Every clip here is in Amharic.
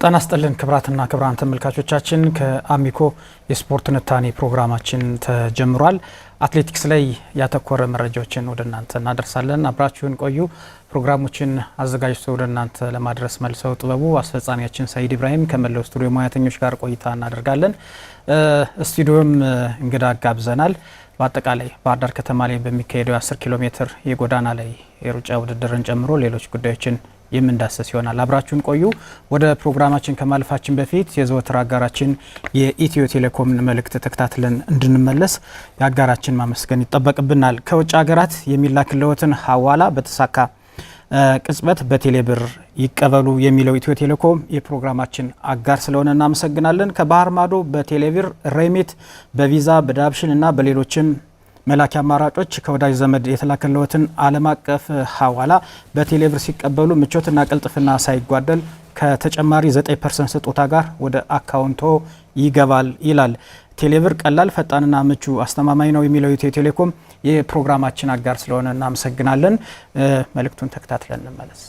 ጤና ይስጥልን ክብራትና ክብራን ተመልካቾቻችን ከአሚኮ የስፖርት ትንታኔ ፕሮግራማችን ተጀምሯል። አትሌቲክስ ላይ ያተኮረ መረጃዎችን ወደ እናንተ እናደርሳለን። አብራችሁን ቆዩ። ፕሮግራሞችን አዘጋጅቶ ወደ እናንተ ለማድረስ መልሰው ጥበቡ አስፈጻሚያችን ሰይድ ኢብራሂም ከመላው ስቱዲዮ ሙያተኞች ጋር ቆይታ እናደርጋለን። ስቱዲዮም እንግዳ ጋብዘናል። በአጠቃላይ ባህር ዳር ከተማ ላይ በሚካሄደው 10 ኪሎ ሜትር የጎዳና ላይ የሩጫ ውድድርን ጨምሮ ሌሎች ጉዳዮችን የምንዳሰስ ይሆናል። አብራችሁን ቆዩ። ወደ ፕሮግራማችን ከማለፋችን በፊት የዘወትር አጋራችን የኢትዮ ቴሌኮምን መልእክት ተከታትለን እንድንመለስ የአጋራችን ማመስገን ይጠበቅብናል። ከውጭ ሀገራት የሚላክልዎትን ሐዋላ በተሳካ ቅጽበት በቴሌብር ይቀበሉ የሚለው ኢትዮ ቴሌኮም የፕሮግራማችን አጋር ስለሆነ እናመሰግናለን። ከባህር ማዶ በቴሌብር ሬሚት፣ በቪዛ፣ በዳብሽን እና በሌሎችም መላኪያ አማራጮች ከወዳጅ ዘመድ የተላከለዎትን ዓለም አቀፍ ሐዋላ በቴሌብር ሲቀበሉ ምቾትና ቅልጥፍና ሳይጓደል ከተጨማሪ 9% ስጦታ ጋር ወደ አካውንቶ ይገባል ይላል። ቴሌብር ቀላል፣ ፈጣንና ምቹ አስተማማኝ ነው የሚለው ኢትዮ ቴሌኮም የፕሮግራማችን አጋር ስለሆነ እናመሰግናለን። መልእክቱን ተከታትለን እንመለስ።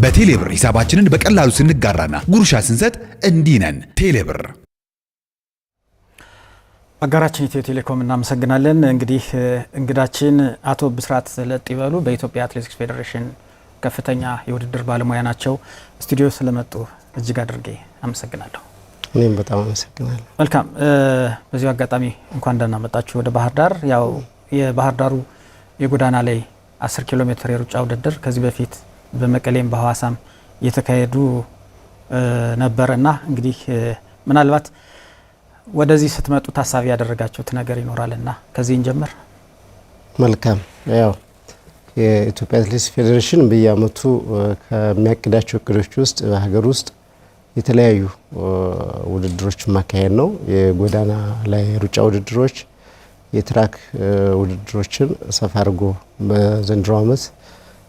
በቴሌብር ሂሳባችንን በቀላሉ ስንጋራና ጉርሻ ስንሰጥ እንዲህ ነን። ቴሌብር አጋራችን ኢትዮ ቴሌኮም እናመሰግናለን። እንግዲህ እንግዳችን አቶ ብስራት ለጥይበሉ በኢትዮጵያ አትሌቲክስ ፌዴሬሽን ከፍተኛ የውድድር ባለሙያ ናቸው። ስቱዲዮ ስለመጡ እጅግ አድርጌ አመሰግናለሁ። እኔም በጣም አመሰግናለሁ። መልካም። በዚሁ አጋጣሚ እንኳን ደህና መጣችሁ ወደ ባህር ዳር። ያው የባህር ዳሩ የጎዳና ላይ 10 ኪሎ ሜትር የሩጫ ውድድር ከዚህ በፊት በመቀሌም በሐዋሳም የተካሄዱ ነበርና እንግዲህ ምናልባት ወደዚህ ስትመጡ ታሳቢ ያደረጋችሁት ነገር ይኖራልና ከዚህ እንጀምር። መልካም። ያው የኢትዮጵያ አትሌቲክስ ፌዴሬሽን በየዓመቱ ከሚያቅዳቸው እቅዶች ውስጥ በሀገር ውስጥ የተለያዩ ውድድሮች ማካሄድ ነው። የጎዳና ላይ ሩጫ ውድድሮች፣ የትራክ ውድድሮችን ሰፋ አድርጎ በዘንድሮ ዓመት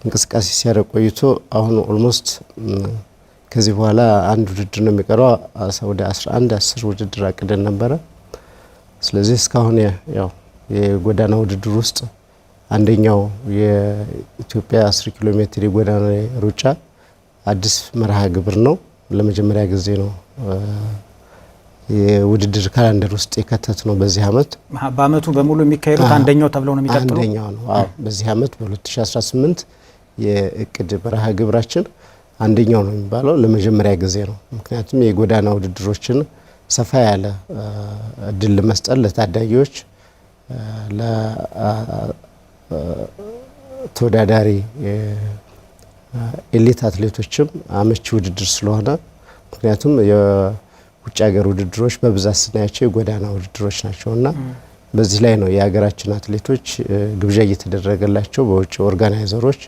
እንቅስቃሴ ሲያደርግ ቆይቶ አሁን ኦልሞስት ከዚህ በኋላ አንድ ውድድር ነው የሚቀረው። ወደ 10 ውድድር አቅደን ነበረ። ስለዚህ እስካሁን ያው የጎዳና ውድድር ውስጥ አንደኛው የኢትዮጵያ 10 ኪሎ ሜትር የጎዳና ሩጫ አዲስ መርሃ ግብር ነው። ለመጀመሪያ ጊዜ ነው የውድድር ካላንደር ውስጥ የከተት ነው። በዚህ አመት በአመቱ በሙሉ የሚካሄዱት አንደኛው ተብለው ነው የሚቀጥለው። አንደኛው ነው። አዎ በዚህ አመት በ2018 የእቅድ መርሃ ግብራችን አንደኛው ነው የሚባለው ለመጀመሪያ ጊዜ ነው። ምክንያቱም የጎዳና ውድድሮችን ሰፋ ያለ እድል ለመስጠት ለታዳጊዎች ለተወዳዳሪ ኤሊት አትሌቶችም አመቺ ውድድር ስለሆነ ምክንያቱም የውጭ ሀገር ውድድሮች በብዛት ስናያቸው የጎዳና ውድድሮች ናቸውና በዚህ ላይ ነው የሀገራችን አትሌቶች ግብዣ እየተደረገላቸው በውጭ ኦርጋናይዘሮች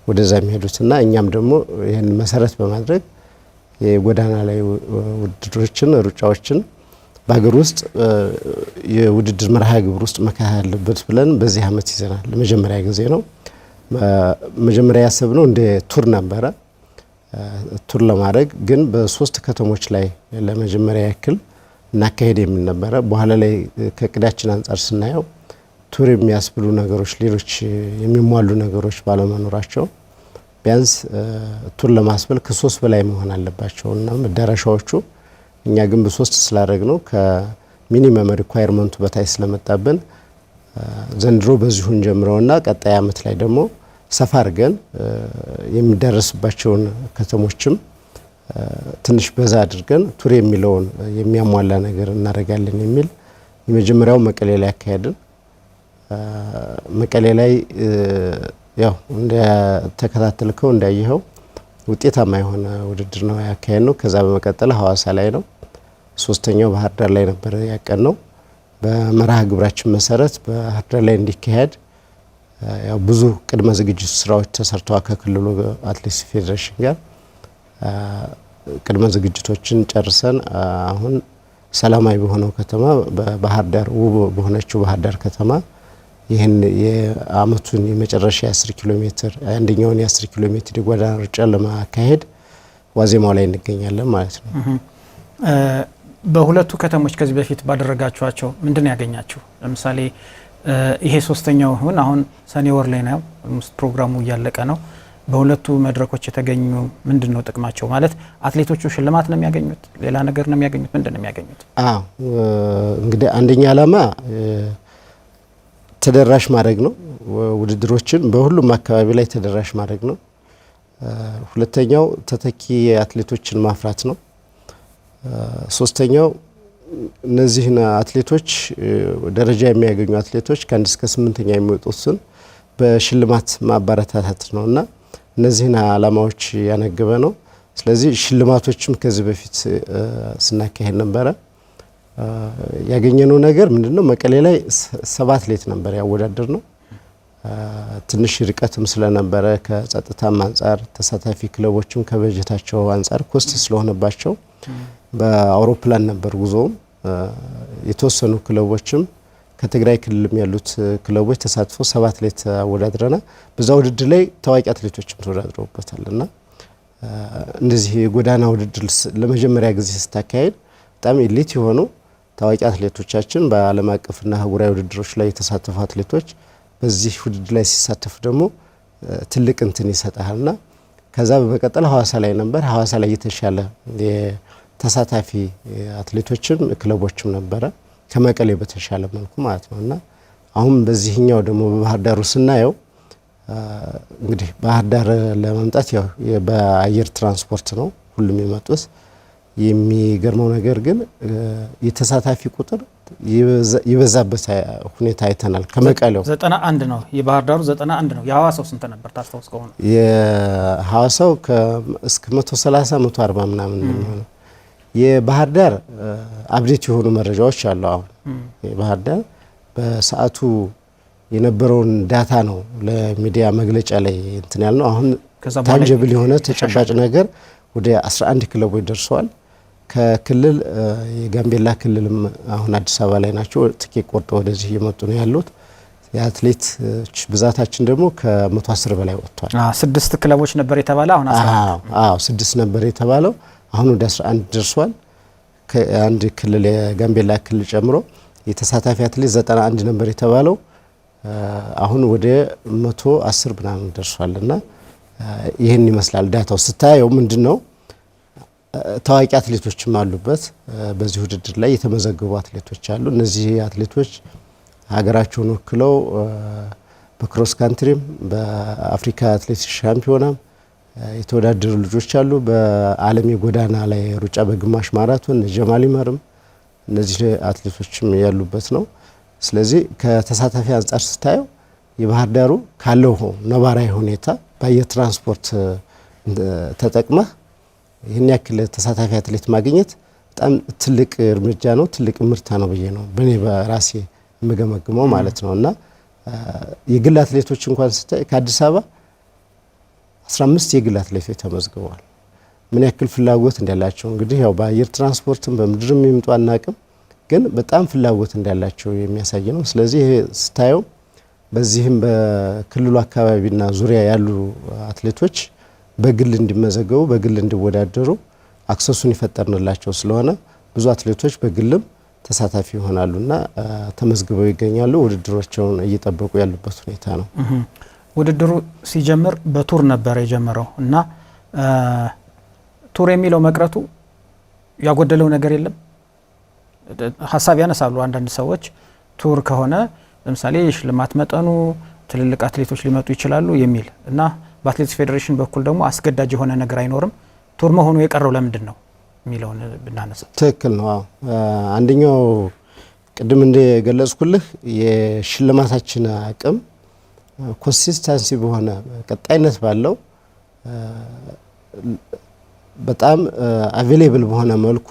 ወደዛ የሚሄዱትና እኛም ደግሞ ይሄን መሰረት በማድረግ የጎዳና ላይ ውድድሮችን ሩጫዎችን በሀገር ውስጥ የውድድር መርሃ ግብር ውስጥ መካሄድ አለበት ብለን በዚህ አመት ይዘናል። ለመጀመሪያ ጊዜ ነው። መጀመሪያ ያሰብነው እንደ ቱር ነበረ። ቱር ለማድረግ ግን በሶስት ከተሞች ላይ ለመጀመሪያ ያክል እናካሄድ የሚል ነበረ። በኋላ ላይ ከቅዳችን አንጻር ስናየው ቱር የሚያስብሉ ነገሮች ሌሎች የሚሟሉ ነገሮች ባለመኖራቸው ቢያንስ ቱር ለማስበል ከ3 በላይ መሆን አለባቸውና መዳረሻዎቹ እኛ ግን በ3 ስላደረግ ነው ከሚኒመም ሪኳየርመንቱ በታይ ስለመጣብን ዘንድሮ በዚሁን ጀምረውና ቀጣይ አመት ላይ ደግሞ ሰፋ አድርገን የሚደረስባቸውን ከተሞችም ትንሽ በዛ አድርገን ቱር የሚለውን የሚያሟላ ነገር እናደርጋለን የሚል የመጀመሪያው መቀሌ ላይ አካሄድን። መቀሌ ላይ ያው እንደ ተከታተልከው እንዳየኸው ውጤታማ የሆነ ውድድር ነው ያካሄድ ነው። ከዛ በመቀጠል ሐዋሳ ላይ ነው። ሶስተኛው ባህር ዳር ላይ ነበር ያቀን ነው። በመርሃ ግብራችን መሰረት ባህር ዳር ላይ እንዲካሄድ ያው ብዙ ቅድመ ዝግጅት ስራዎች ተሰርተዋል። ከክልሉ አትሌቲክስ ፌዴሬሽን ጋር ቅድመ ዝግጅቶችን ጨርሰን አሁን ሰላማዊ በሆነው ከተማ በባህር ዳር ውብ በሆነችው ባህር ዳር ከተማ ይህን የአመቱን የመጨረሻ 10 ኪሎ ሜትር አንደኛውን የ10 ኪሎ ሜትር የጎዳና ሩጫ ለማካሄድ ዋዜማው ላይ እንገኛለን ማለት ነው። በሁለቱ ከተሞች ከዚህ በፊት ባደረጋችኋቸው ምንድነው ያገኛችሁ? ለምሳሌ ይሄ ሶስተኛው አሁን ሰኔ ወር ላይ ነው ፕሮግራሙ እያለቀ ነው። በሁለቱ መድረኮች የተገኙ ምንድነው ጥቅማቸው? ማለት አትሌቶቹ ሽልማት ነው የሚያገኙት? ሌላ ነገር ነው የሚያገኙት? ምንድነው የሚያገኙት? እንግዲህ አንደኛ ዓላማ ተደራሽ ማድረግ ነው። ውድድሮችን በሁሉም አካባቢ ላይ ተደራሽ ማድረግ ነው። ሁለተኛው ተተኪ አትሌቶችን ማፍራት ነው። ሶስተኛው እነዚህን አትሌቶች ደረጃ የሚያገኙ አትሌቶች ከ1 እስከ 8ኛ የሚወጡትን በሽልማት ማበረታታት ነውና እነዚህን ዓላማዎች ያነገበ ነው። ስለዚህ ሽልማቶችም ከዚህ በፊት ስናካሄድ ነበረ። ያገኘነው ነገር ምንድነው? መቀሌ ላይ 7 አትሌት ነበር ያወዳደር ነው። ትንሽ ርቀትም ስለነበረ ከጸጥታም አንፃር ተሳታፊ ክለቦችም ከበጀታቸው አንፃር ኮስት ስለሆነባቸው በአውሮፕላን ነበር ጉዞም። የተወሰኑ ክለቦችም ከትግራይ ክልልም ያሉት ክለቦች ተሳትፎ 7 አትሌት አወዳድረና በዛ ውድድር ላይ ታዋቂ አትሌቶችም ተወዳድረውበታልና እንደዚህ የጎዳና ውድድር ለመጀመሪያ ጊዜ ስታካሄድ በጣም ኤሊት የሆኑ ታዋቂ አትሌቶቻችን በዓለም አቀፍና አህጉራዊ ውድድሮች ላይ የተሳተፉ አትሌቶች በዚህ ውድድር ላይ ሲሳተፉ ደግሞ ትልቅ እንትን ይሰጣልና ከዛ በመቀጠል ሐዋሳ ላይ ነበር። ሐዋሳ ላይ የተሻለ ተሳታፊ አትሌቶችም ክለቦችም ነበረ ከመቀሌ በተሻለ መልኩ ማለት ነውና አሁን በዚህኛው ደግሞ በባህር ዳሩ ስናየው እንግዲህ ባህር ዳር ለመምጣት ያው በአየር ትራንስፖርት ነው ሁሉም የመጡት። የሚገርመው ነገር ግን የተሳታፊ ቁጥር ይበዛበት ሁኔታ አይተናል። ከመቀሌው 91 ነው፣ የባህር ዳሩ 91 ነው። የሐዋሳው ስንት ነበር ታስታውስ ከሆነ? የሐዋሳው እስከ 130 140 ምናምን ነው። የባህር ዳር አፕዴት የሆኑ መረጃዎች አሉ። አሁን የባህር ዳር በሰዓቱ የነበረውን ዳታ ነው ለሚዲያ መግለጫ ላይ እንትን ያልነው። አሁን ታንጀብል የሆነ ተጨባጭ ነገር ወደ 11 ክለቦች ደርሰዋል። ከክልል የጋምቤላ ክልልም አሁን አዲስ አበባ ላይ ናቸው። ትኬት ቆርጦ ወደዚህ እየመጡ ነው ያሉት። የአትሌት ብዛታችን ደግሞ ከ110 በላይ ወጥቷል። 6 ክለቦች ነበር የተባለ አሁን 11 6 ነበር የተባለው አሁን ወደ 11 ደርሷል። ከአንድ ክልል የጋምቤላ ክልል ጨምሮ የተሳታፊ አትሌት 91 ነበር የተባለው አሁን ወደ 110 ምናምን ደርሷልና ይህን ይመስላል ዳታው ስታየው። ምንድነው ታዋቂ አትሌቶችም አሉበት። በዚህ ውድድር ላይ የተመዘገቡ አትሌቶች አሉ። እነዚህ አትሌቶች ሀገራቸውን ወክለው በክሮስ ካንትሪም በአፍሪካ አትሌቲክስ ሻምፒዮናም የተወዳደሩ ልጆች አሉ። በዓለም የጎዳና ላይ ሩጫ በግማሽ ማራቶን ጀማል ይመርም እነዚህ አትሌቶችም ያሉበት ነው። ስለዚህ ከተሳታፊ አንጻር ስታየው የባህር ዳሩ ካለው ነባራዊ ሁኔታ በአየር ትራንስፖርት ተጠቅመህ ይህን ያክል ተሳታፊ አትሌት ማግኘት በጣም ትልቅ እርምጃ ነው፣ ትልቅ ምርታ ነው ብዬ ነው በእኔ በራሴ የምገመግመው ማለት ነው። እና የግል አትሌቶች እንኳን ስታይ ከአዲስ አበባ 15 የግል አትሌቶች ተመዝግበዋል። ምን ያክል ፍላጎት እንዳላቸው እንግዲህ ያው በአየር ትራንስፖርትም በምድርም የሚመጡ አናቅም፣ ግን በጣም ፍላጎት እንዳላቸው የሚያሳይ ነው። ስለዚህ ስታየው በዚህም በክልሉ አካባቢና ዙሪያ ያሉ አትሌቶች በግል እንዲመዘገቡ በግል እንዲወዳደሩ አክሰሱን ይፈጠርንላቸው ስለሆነ ብዙ አትሌቶች በግልም ተሳታፊ ይሆናሉና ተመዝግበው ይገኛሉ። ውድድሮቻቸውን እየጠበቁ ያሉበት ሁኔታ ነው። ውድድሩ ሲጀምር በቱር ነበር የጀመረው እና ቱር የሚለው መቅረቱ ያጎደለው ነገር የለም። ሀሳብ ያነሳሉ አንዳንድ ሰዎች ቱር ከሆነ ለምሳሌ የሽልማት መጠኑ ትልልቅ አትሌቶች ሊመጡ ይችላሉ የሚል እና በአትሌቲክስ ፌዴሬሽን በኩል ደግሞ አስገዳጅ የሆነ ነገር አይኖርም። ቱር መሆኑ የቀረው ለምንድን ነው የሚለውን ብናነሳ ትክክል ነው። አንደኛው ቅድም እንደገለጽኩልህ የሽልማታችን አቅም ኮንሲስተንሲ በሆነ ቀጣይነት ባለው በጣም አቬሌብል በሆነ መልኩ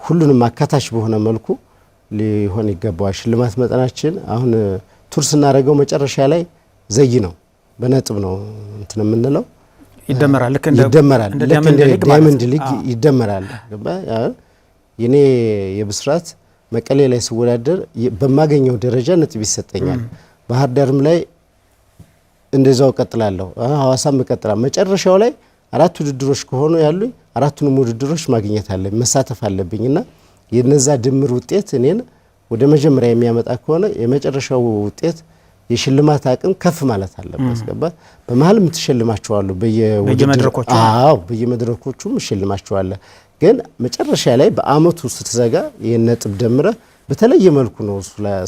ሁሉንም አካታች በሆነ መልኩ ሊሆን ይገባዋል። ሽልማት መጠናችን አሁን ቱር ስናደርገው መጨረሻ ላይ ዘይ ነው፣ በነጥብ ነው እንትን የምንለው ይደመራል። ልክ እንደ ዳይመንድ ሊግ ይደመራል። የኔ የብስራት መቀሌ ላይ ስወዳደር በማገኘው ደረጃ ነጥብ ይሰጠኛል። ባህር ዳርም ላይ እንደዛው ቀጥላለሁ፣ ሐዋሳም እቀጥላለሁ። መጨረሻው ላይ 4 ውድድሮች ከሆኑ ያሉኝ 4ቱንም ውድድሮች ማግኘት አለብኝ፣ መሳተፍ አለብኝና የነዛ ድምር ውጤት እኔን ወደ መጀመሪያ የሚያመጣ ከሆነ የመጨረሻው ውጤት የሽልማት አቅም ከፍ ማለት አለበት። ገባ? በመሀል የምትሸልማቸዋለሁ በየመድረኮቹ በየመድረኮቹም እሸልማቸዋለሁ። ግን መጨረሻ ላይ በአመቱ ስትዘጋ የነጥብ ደምረ በተለየ መልኩ ነው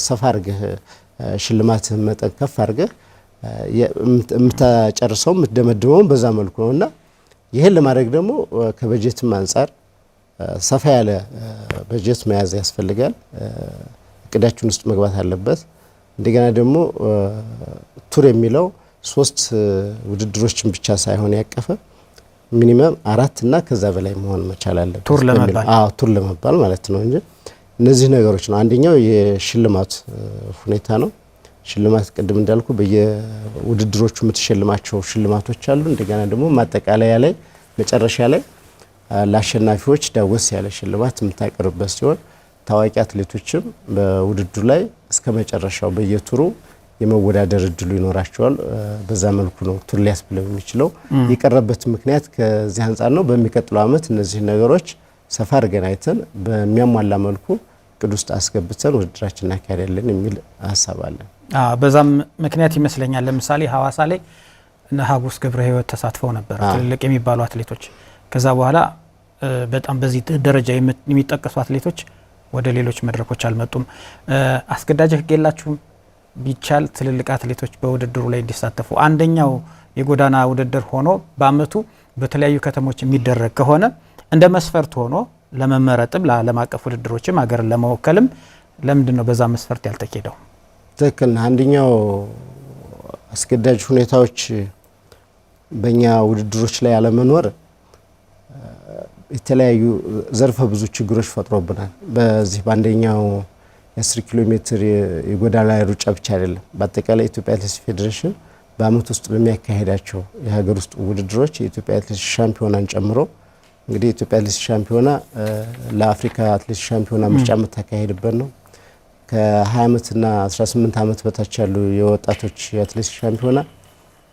ሰፋ አድርገህ ሽልማትህን መጠን ከፍ አድርገህ የምታጨርሰው የምትደመድመው በዛ መልኩ ነውና ይሄን ለማድረግ ደግሞ ከበጀትም አንፃር ሰፋ ያለ በጀት መያዝ ያስፈልጋል። እቅዳችን ውስጥ መግባት አለበት። እንደገና ደግሞ ቱር የሚለው 3 ውድድሮችን ብቻ ሳይሆን ያቀፈ ሚኒመም 4 እና ከዛ በላይ መሆን መቻል አለበት። ቱር ለመባል ማለት ነው እንጂ እነዚህ ነገሮች ነው። አንደኛው የሽልማት ሁኔታ ነው። ሽልማት ቅድም እንዳልኩ በየውድድሮቹ የምትሸልማቸው ሽልማቶች አሉ። እንደገና ደግሞ ማጠቃለያ ላይ መጨረሻ ላይ ለአሸናፊዎች ዳወስ ያለ ሽልማት የምታቀርብበት ሲሆን ታዋቂ አትሌቶችም በውድድሩ ላይ እስከ መጨረሻው በየቱሩ የመወዳደር እድሉ ይኖራቸዋል። በዛ መልኩ ነው ቱር ሊያስብለው የሚችለው። የቀረበት ምክንያት ከዚህ አንፃር ነው። በሚቀጥለው ዓመት እነዚህ ነገሮች ሰፋ አድርገን አይተን በሚያሟላ መልኩ እቅድ ውስጥ አስገብተን ውድድራችን እናካሄዳለን የሚል ሀሳብ አለን። በዛም ምክንያት ይመስለኛል ለምሳሌ ሐዋሳ ላይ እነ ሀጎስ ገብረ ሕይወት ተሳትፈው ነበር፣ ትልልቅ የሚባሉ አትሌቶች። ከዛ በኋላ በጣም በዚህ ደረጃ የሚጠቀሱ አትሌቶች ወደ ሌሎች መድረኮች አልመጡም። አስገዳጅ ህግ የላችሁም? ቢቻል ትልልቅ አትሌቶች በውድድሩ ላይ እንዲሳተፉ አንደኛው የጎዳና ውድድር ሆኖ በአመቱ በተለያዩ ከተሞች የሚደረግ ከሆነ እንደ መስፈርት ሆኖ ለመመረጥም ለዓለም አቀፍ ውድድሮችም ሀገርን ለመወከልም ለምንድን ነው በዛ መስፈርት ያልተኬደው? ትክክል። አንደኛው አስገዳጅ ሁኔታዎች በእኛ ውድድሮች ላይ አለመኖር የተለያዩ ዘርፈ ብዙ ችግሮች ፈጥሮብናል። በዚህ በአንደኛው የ10 ኪሎ ሜትር የጎዳና ላይ ሩጫ ብቻ አይደለም። በአጠቃላይ ኢትዮጵያ አትሌቲክስ ፌዴሬሽን በአመት ውስጥ በሚያካሄዳቸው የሀገር ውስጥ ውድድሮች የኢትዮጵያ አትሌቲክስ ሻምፒዮናን ጨምሮ እንግዲህ የኢትዮጵያ አትሌቲክስ ሻምፒዮና ለአፍሪካ አትሌቲክስ ሻምፒዮና ምርጫ የምታካሄድበት ነው። ከ20 ዓመትና 18 ዓመት በታች ያሉ የወጣቶች የአትሌቲክስ ሻምፒዮና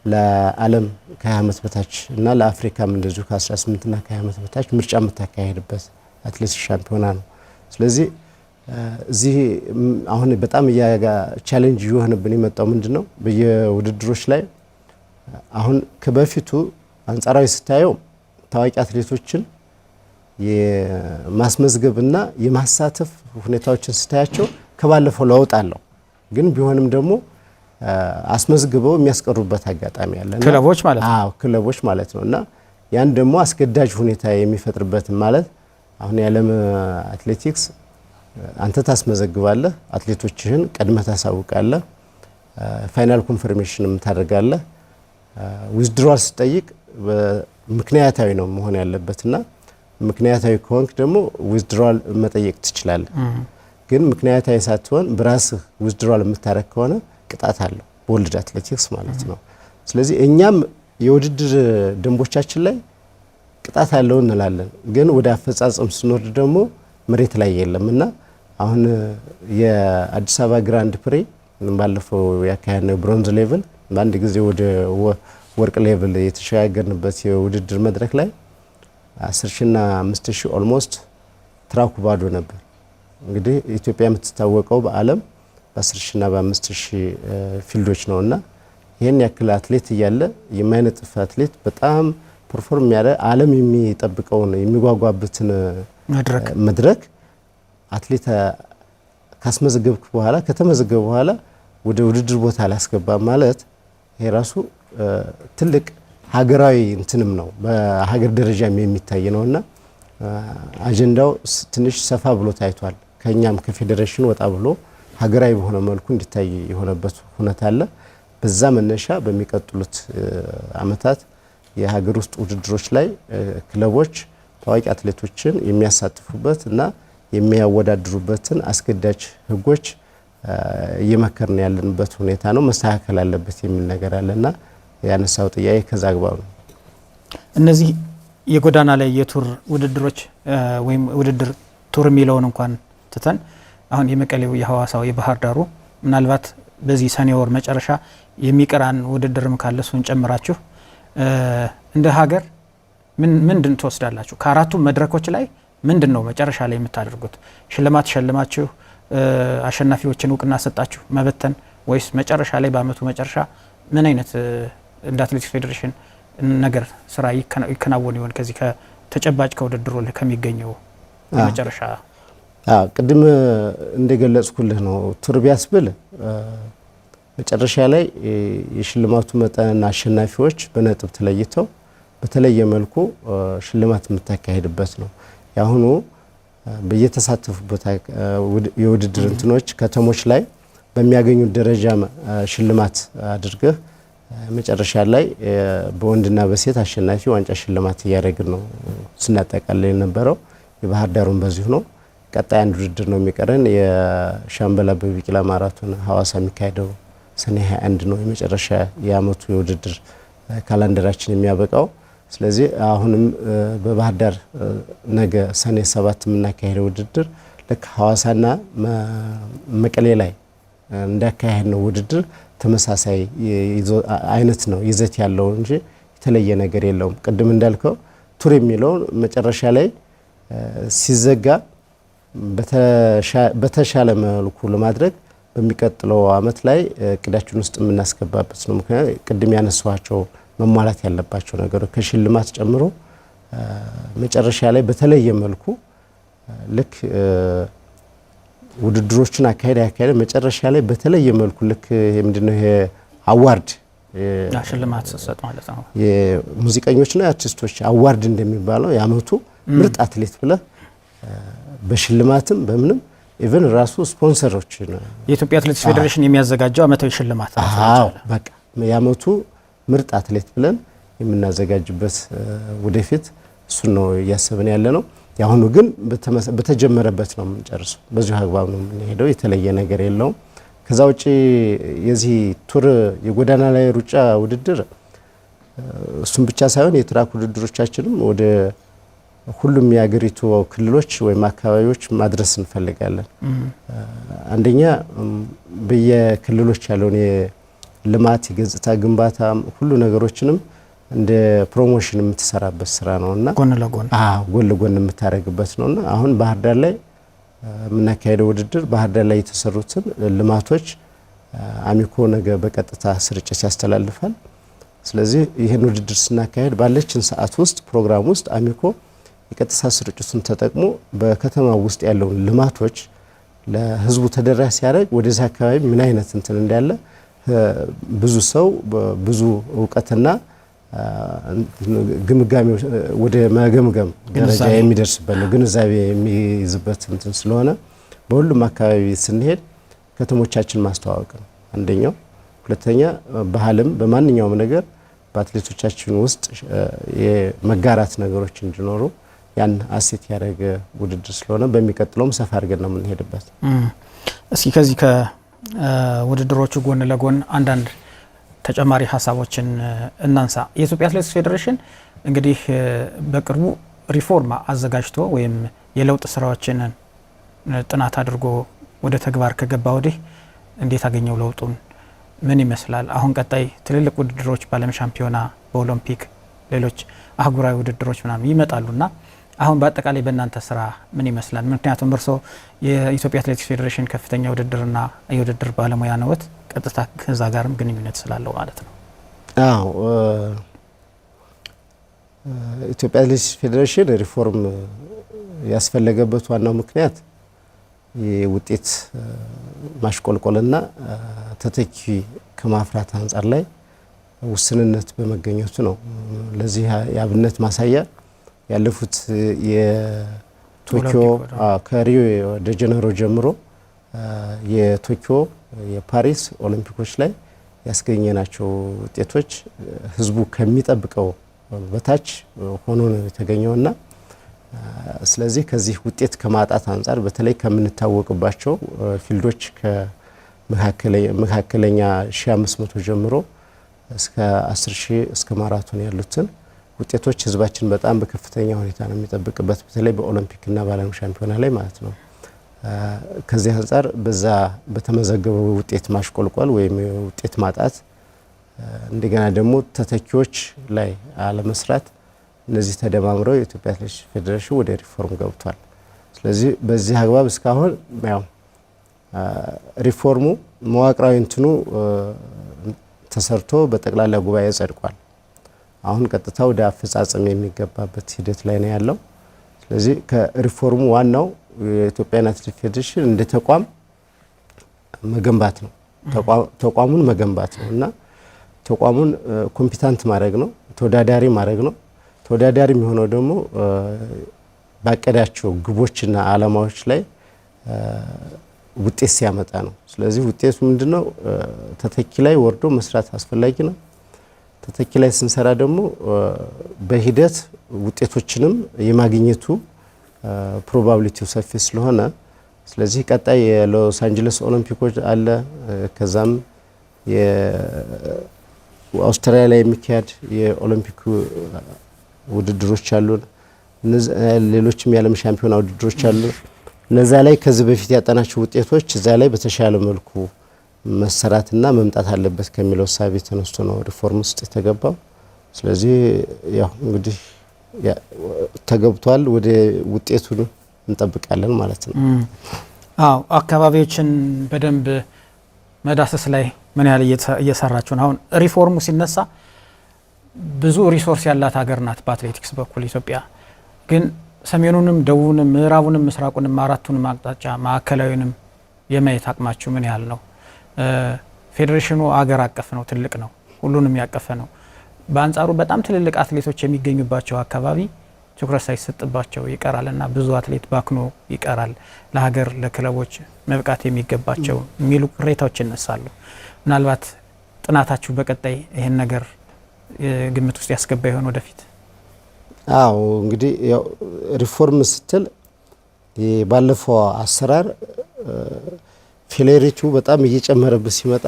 ለዓለም ከ20 ዓመት በታች እና ለአፍሪካም እንደዚሁ ከ18 እና ከ20 ዓመት በታች ምርጫ የምታካሄድበት አትሌቲክስ ሻምፒዮና ነው። ስለዚህ እዚህ አሁን በጣም ቻሌንጅ እየሆነብን የመጣው ምንድነው? በየውድድሮች ላይ አሁን ከበፊቱ አንጻራዊ ስታየው ታዋቂ አትሌቶችን የማስመዝገብና የማሳተፍ ሁኔታዎችን ስታያቸው ከባለፈው ለውጥ አለው። ግን ቢሆንም ደግሞ አስመዝግበው የሚያስቀሩበት አጋጣሚ አለ። ክለቦች ማለት ነው። አዎ ክለቦች ማለት ነው። እና ያን ደግሞ አስገዳጅ ሁኔታ የሚፈጥርበት ማለት አሁን የዓለም አትሌቲክስ አንተ ታስመዘግባለህ፣ አትሌቶችህን ቀድመህ ታሳውቃለህ፣ ፋይናል ኮንፈርሜሽንም ታደርጋለህ። ዊዝድሮዋል ስጠይቅ ምክንያታዊ ነው መሆን ያለበትና ምክንያታዊ ከሆንክ ደግሞ ዊዝድሮዋል መጠየቅ ትችላለህ። ግን ምክንያታዊ ሳትሆን በራስህ ዊዝድሮዋል የምታረግ ከሆነ ቅጣት አለው በወርልድ አትሌቲክስ ማለት ነው። ስለዚህ እኛም የውድድር ደንቦቻችን ላይ ቅጣት አለው እንላለን። ግን ወደ አፈጻጸም ስንወርድ ደግሞ መሬት ላይ የለምና አሁን የአዲስ አበባ ግራንድ ፕሪ ባለፈው ያካሄድነው ብሮንዝ ሌቭል በአንድ ጊዜ ወደ ወርቅ ሌቭል የተሸጋገርንበት የውድድር መድረክ ላይ 10,000 እና 5,000 ኦልሞስት ትራኩ ባዶ ነበር። እንግዲህ ኢትዮጵያ የምትታወቀው በዓለም በ10,000 እና በ5,000 ፊልዶች ነውና ይሄን ያክል አትሌት እያለ የማይነጥፍ አትሌት በጣም ፐርፎርም ያለ ዓለም የሚጠብቀውን የሚጓጓበትን መድረክ አትሌት ካስመዘገብክ በኋላ ከተመዘገበ በኋላ ወደ ውድድር ቦታ ላስገባ ማለት ይሄ ራሱ ትልቅ ሀገራዊ እንትንም ነው በሀገር ደረጃም የሚታይ ነውና አጀንዳው ትንሽ ሰፋ ብሎ ታይቷል። ከኛም ከፌዴሬሽኑ ወጣ ብሎ ሀገራዊ በሆነ መልኩ እንዲታይ የሆነበት ሁኔታ አለ። በዛ መነሻ በሚቀጥሉት አመታት የሀገር ውስጥ ውድድሮች ላይ ክለቦች ታዋቂ አትሌቶችን የሚያሳትፉበት እና የሚያወዳድሩበትን አስገዳጅ ህጎች እየመከርን ያለንበት ሁኔታ ነው። መስተካከል አለበት የሚል ነገር አለና ያነሳው ጥያቄ ከዛ አግባብ ነው። እነዚህ የጎዳና ላይ የቱር ውድድሮች ወይም ውድድር ቱር የሚለውን እንኳን ትተን አሁን የመቀሌው፣ የሐዋሳው፣ የባህር ዳሩ ምናልባት በዚህ ሰኔ ወር መጨረሻ የሚቀራን ውድድርም ካለ እሱን ጨምራችሁ እንደ ሀገር ምንድን ትወስዳላችሁ? ከአራቱ መድረኮች ላይ ምንድን ነው መጨረሻ ላይ የምታደርጉት? ሽልማት ሸልማችሁ አሸናፊዎችን እውቅና ሰጣችሁ መበተን ወይስ መጨረሻ ላይ በአመቱ መጨረሻ ምን አይነት እንደ አትሌቲክስ ፌዴሬሽን ነገር ስራ ይከናወን ይሆን? ከዚህ ከተጨባጭ ከውድድሩ ከሚገኘው የመጨረሻ ቅድም እንደገለጽኩልህ ነው። ቱር ቢያስብል መጨረሻ ላይ የሽልማቱ መጠንና አሸናፊዎች በነጥብ ተለይተው በተለየ መልኩ ሽልማት የምታካሄድበት ነው። ያሁኑ በየተሳተፉበት የውድድር እንትኖች ከተሞች ላይ በሚያገኙት ደረጃ ሽልማት አድርገህ መጨረሻ ላይ በወንድና በሴት አሸናፊ ዋንጫ ሽልማት እያደረግን ነው ስናጠቃልል የነበረው። የባህር ዳሩን በዚሁ ነው። ቀጣይ አንድ ውድድር ነው የሚቀረን። የሻምበል አበበ ቢቂላ ማራቶን ሐዋሳ የሚካሄደው ሰኔ 21 ነው የመጨረሻ የአመቱ የውድድር ካላንደራችን የሚያበቃው። ስለዚህ አሁንም በባህር ዳር ነገ ሰኔ 7 የምናካሄደው ውድድር ልክ ሐዋሳና መቀሌ ላይ እንዳካሄድ ነው ውድድር ተመሳሳይ አይነት ነው ይዘት ያለው እንጂ የተለየ ነገር የለውም። ቅድም እንዳልከው ቱር የሚለው መጨረሻ ላይ ሲዘጋ በተሻለ መልኩ ለማድረግ በሚቀጥለው አመት ላይ እቅዳችን ውስጥ የምናስገባበት ነው። ምክንያቱም ቅድም ያነሳኋቸው መሟላት ያለባቸው ነገሮች ከሽልማት ጨምሮ መጨረሻ ላይ በተለየ መልኩ ልክ ውድድሮችን አካሄደ መጨረሻ ላይ በተለየ መልኩ ልክ ምንድነው ይሄ አዋርድ ሽልማት ሰጥ ማለት ነው። የሙዚቀኞችና አርቲስቶች አዋርድ እንደሚባለው የአመቱ ምርጥ አትሌት ብለህ በሽልማትም በምንም ኢቨን ራሱ ስፖንሰሮች ነው የኢትዮጵያ አትሌቲክስ ፌዴሬሽን የሚያዘጋጀው አመታዊ ሽልማት ነው። በቃ የአመቱ ምርጥ አትሌት ብለን የምናዘጋጅበት ወደፊት እሱ ነው እያሰብን ያለ ነው። ያሁኑ ግን በተጀመረበት ነው የምንጨርሰው። በዚሁ አግባብ ነው የምንሄደው። የተለየ ነገር የለውም። ከዛ ውጪ የዚህ ቱር የጎዳና ላይ ሩጫ ውድድር እሱም ብቻ ሳይሆን የትራክ ውድድሮቻችንም ወደ ሁሉም የሀገሪቱ ክልሎች ወይም አካባቢዎች ማድረስ እንፈልጋለን። አንደኛ በየክልሎች ያለውን የልማት የገጽታ ግንባታ ሁሉ ነገሮችንም እንደ ፕሮሞሽን የምትሰራበት ስራ ነውና ጎን ለጎን ጎን ለጎን የምታደርግበት ነውና አሁን ባህር ዳር ላይ የምናካሄደው ውድድር ባህር ዳር ላይ የተሰሩትን ልማቶች አሚኮ ነገ በቀጥታ ስርጭት ያስተላልፋል። ስለዚህ ይህን ውድድር ስናካሄድ ባለችን ሰዓት ውስጥ ፕሮግራም ውስጥ አሚኮ የቀጥታ ስርጭቱን ተጠቅሞ በከተማ ውስጥ ያለውን ልማቶች ለህዝቡ ተደራሽ ሲያደርግ ወደዛ አካባቢ ምን አይነት እንትን እንዳለ ብዙ ሰው ብዙ እውቀትና ግምጋሜ ወደ መገምገም ደረጃ የሚደርስበት ነው። ግንዛቤ የሚይዝበት እንትን ስለሆነ በሁሉም አካባቢ ስንሄድ ከተሞቻችን ማስተዋወቅ ነው አንደኛው። ሁለተኛ ባህልም በማንኛውም ነገር በአትሌቶቻችን ውስጥ የመጋራት ነገሮች እንዲኖሩ ያን አሴት ያደረገ ውድድር ስለሆነ በሚቀጥለውም ሰፋ አድርገን ነው የምንሄድበት። እስኪ ከዚህ ከውድድሮቹ ጎን ለጎን አንዳንድ ተጨማሪ ሀሳቦችን እናንሳ። የኢትዮጵያ አትሌቲክስ ፌዴሬሽን እንግዲህ በቅርቡ ሪፎርም አዘጋጅቶ ወይም የለውጥ ስራዎችን ጥናት አድርጎ ወደ ተግባር ከገባ ወዲህ እንዴት አገኘው ለውጡን? ምን ይመስላል? አሁን ቀጣይ ትልልቅ ውድድሮች በዓለም ሻምፒዮና፣ በኦሎምፒክ፣ ሌሎች አህጉራዊ ውድድሮች ምናምን ይመጣሉና አሁን በአጠቃላይ በእናንተ ስራ ምን ይመስላል? ምክንያቱም እርሶ የኢትዮጵያ አትሌቲክስ ፌዴሬሽን ከፍተኛ ውድድርና የውድድር ባለሙያ ነዎት። ቀጥታ ከዛ ጋርም ግንኙነት ስላለው ማለት ነው። አዎ ኢትዮጵያ አትሌቲክስ ፌዴሬሽን ሪፎርም ያስፈለገበት ዋናው ምክንያት የውጤት ማሽቆልቆልና ተተኪ ከማፍራት አንጻር ላይ ውስንነት በመገኘቱ ነው። ለዚህ የአብነት ማሳያ ያለፉት የቶኪዮ ከሪዮ ደ ጀኔሮ ጀምሮ የቶኪዮ የፓሪስ ኦሎምፒኮች ላይ ያስገኘናቸው ውጤቶች ህዝቡ ከሚጠብቀው በታች ሆኖ ነው የተገኘውና ስለዚህ ከዚህ ውጤት ከማጣት አንጻር በተለይ ከምንታወቅባቸው ፊልዶች ከመካከለኛ 1500 ጀምሮ እስከ 10000 እስከ ማራቶን ያሉትን ውጤቶች ህዝባችን በጣም በከፍተኛ ሁኔታ ነው የሚጠብቅበት በተለይ በኦሎምፒክና በዓለም ሻምፒዮና ላይ ማለት ነው። ከዚህ አንጻር በዛ በተመዘገበው ውጤት ማሽቆልቆል ወይም ውጤት ማጣት እንደገና ደግሞ ተተኪዎች ላይ አለመስራት እነዚህ ተደማምረው የኢትዮጵያ አትሌቲክስ ፌዴሬሽን ወደ ሪፎርም ገብቷል። ስለዚህ በዚህ አግባብ እስካሁን ያው ሪፎርሙ መዋቅራዊ እንትኑ ተሰርቶ በጠቅላላ ጉባኤ ጸድቋል። አሁን ቀጥታ ወደ አፈጻጸም የሚገባበት ሂደት ላይ ነው ያለው። ስለዚህ ከሪፎርሙ ዋናው የኢትዮጵያ አትሌቲክስ ፌዴሬሽን እንደ ተቋም መገንባት ነው። ተቋሙን መገንባት ነው እና ተቋሙን ኮምፒታንት ማድረግ ነው፣ ተወዳዳሪ ማድረግ ነው። ተወዳዳሪ የሚሆነው ደግሞ ባቀዳቸው ግቦችና አላማዎች ላይ ውጤት ሲያመጣ ነው። ስለዚህ ውጤቱ ምንድነው? ተተኪ ላይ ወርዶ መስራት አስፈላጊ ነው። ተተኪ ላይ ስንሰራ ደግሞ በሂደት ውጤቶችንም የማግኘቱ ፕሮባቢሊቲው ሰፊ ስለሆነ ስለዚህ ቀጣይ የሎስ አንጀለስ ኦሎምፒኮች አለ ከዛም የአውስትራሊያ ላይ የሚካሄድ የኦሎምፒክ ውድድሮች አሉ። ሌሎችም የዓለም ሻምፒዮና ውድድሮች አሉ። እነዛ ላይ ከዚህ በፊት ያጠናቸው ውጤቶች እዛ ላይ በተሻለ መልኩ መሰራትና መምጣት አለበት ከሚለው ሐሳብ ተነስቶ ነው ሪፎርም ውስጥ የተገባው። ስለዚህ ያው እንግዲህ ተገብቷል። ወደ ውጤቱን እንጠብቃለን ማለት ነው። አዎ አካባቢዎችን በደንብ መዳሰስ ላይ ምን ያህል እየሰራችሁ ነው? አሁን ሪፎርሙ ሲነሳ ብዙ ሪሶርስ ያላት ሀገር ናት በአትሌቲክስ በኩል ኢትዮጵያ። ግን ሰሜኑንም ደቡብንም ምዕራቡንም ምስራቁንም አራቱንም አቅጣጫ ማዕከላዊንም የማየት አቅማችሁ ምን ያህል ነው? ፌዴሬሽኑ አገር አቀፍ ነው፣ ትልቅ ነው፣ ሁሉንም ያቀፈ ነው። በአንጻሩ በጣም ትልልቅ አትሌቶች የሚገኙባቸው አካባቢ ትኩረት ሳይሰጥባቸው ይቀራልና ብዙ አትሌት ባክኖ ይቀራል፣ ለሀገር ለክለቦች መብቃት የሚገባቸው የሚሉ ቅሬታዎች ይነሳሉ። ምናልባት ጥናታችሁ በቀጣይ ይሄን ነገር ግምት ውስጥ ያስገባ ይሆን ወደፊት? አዎ እንግዲህ ያው ሪፎርም ስትል ባለፈው አሰራር ፌሌሪቱ በጣም እየጨመረበት ሲመጣ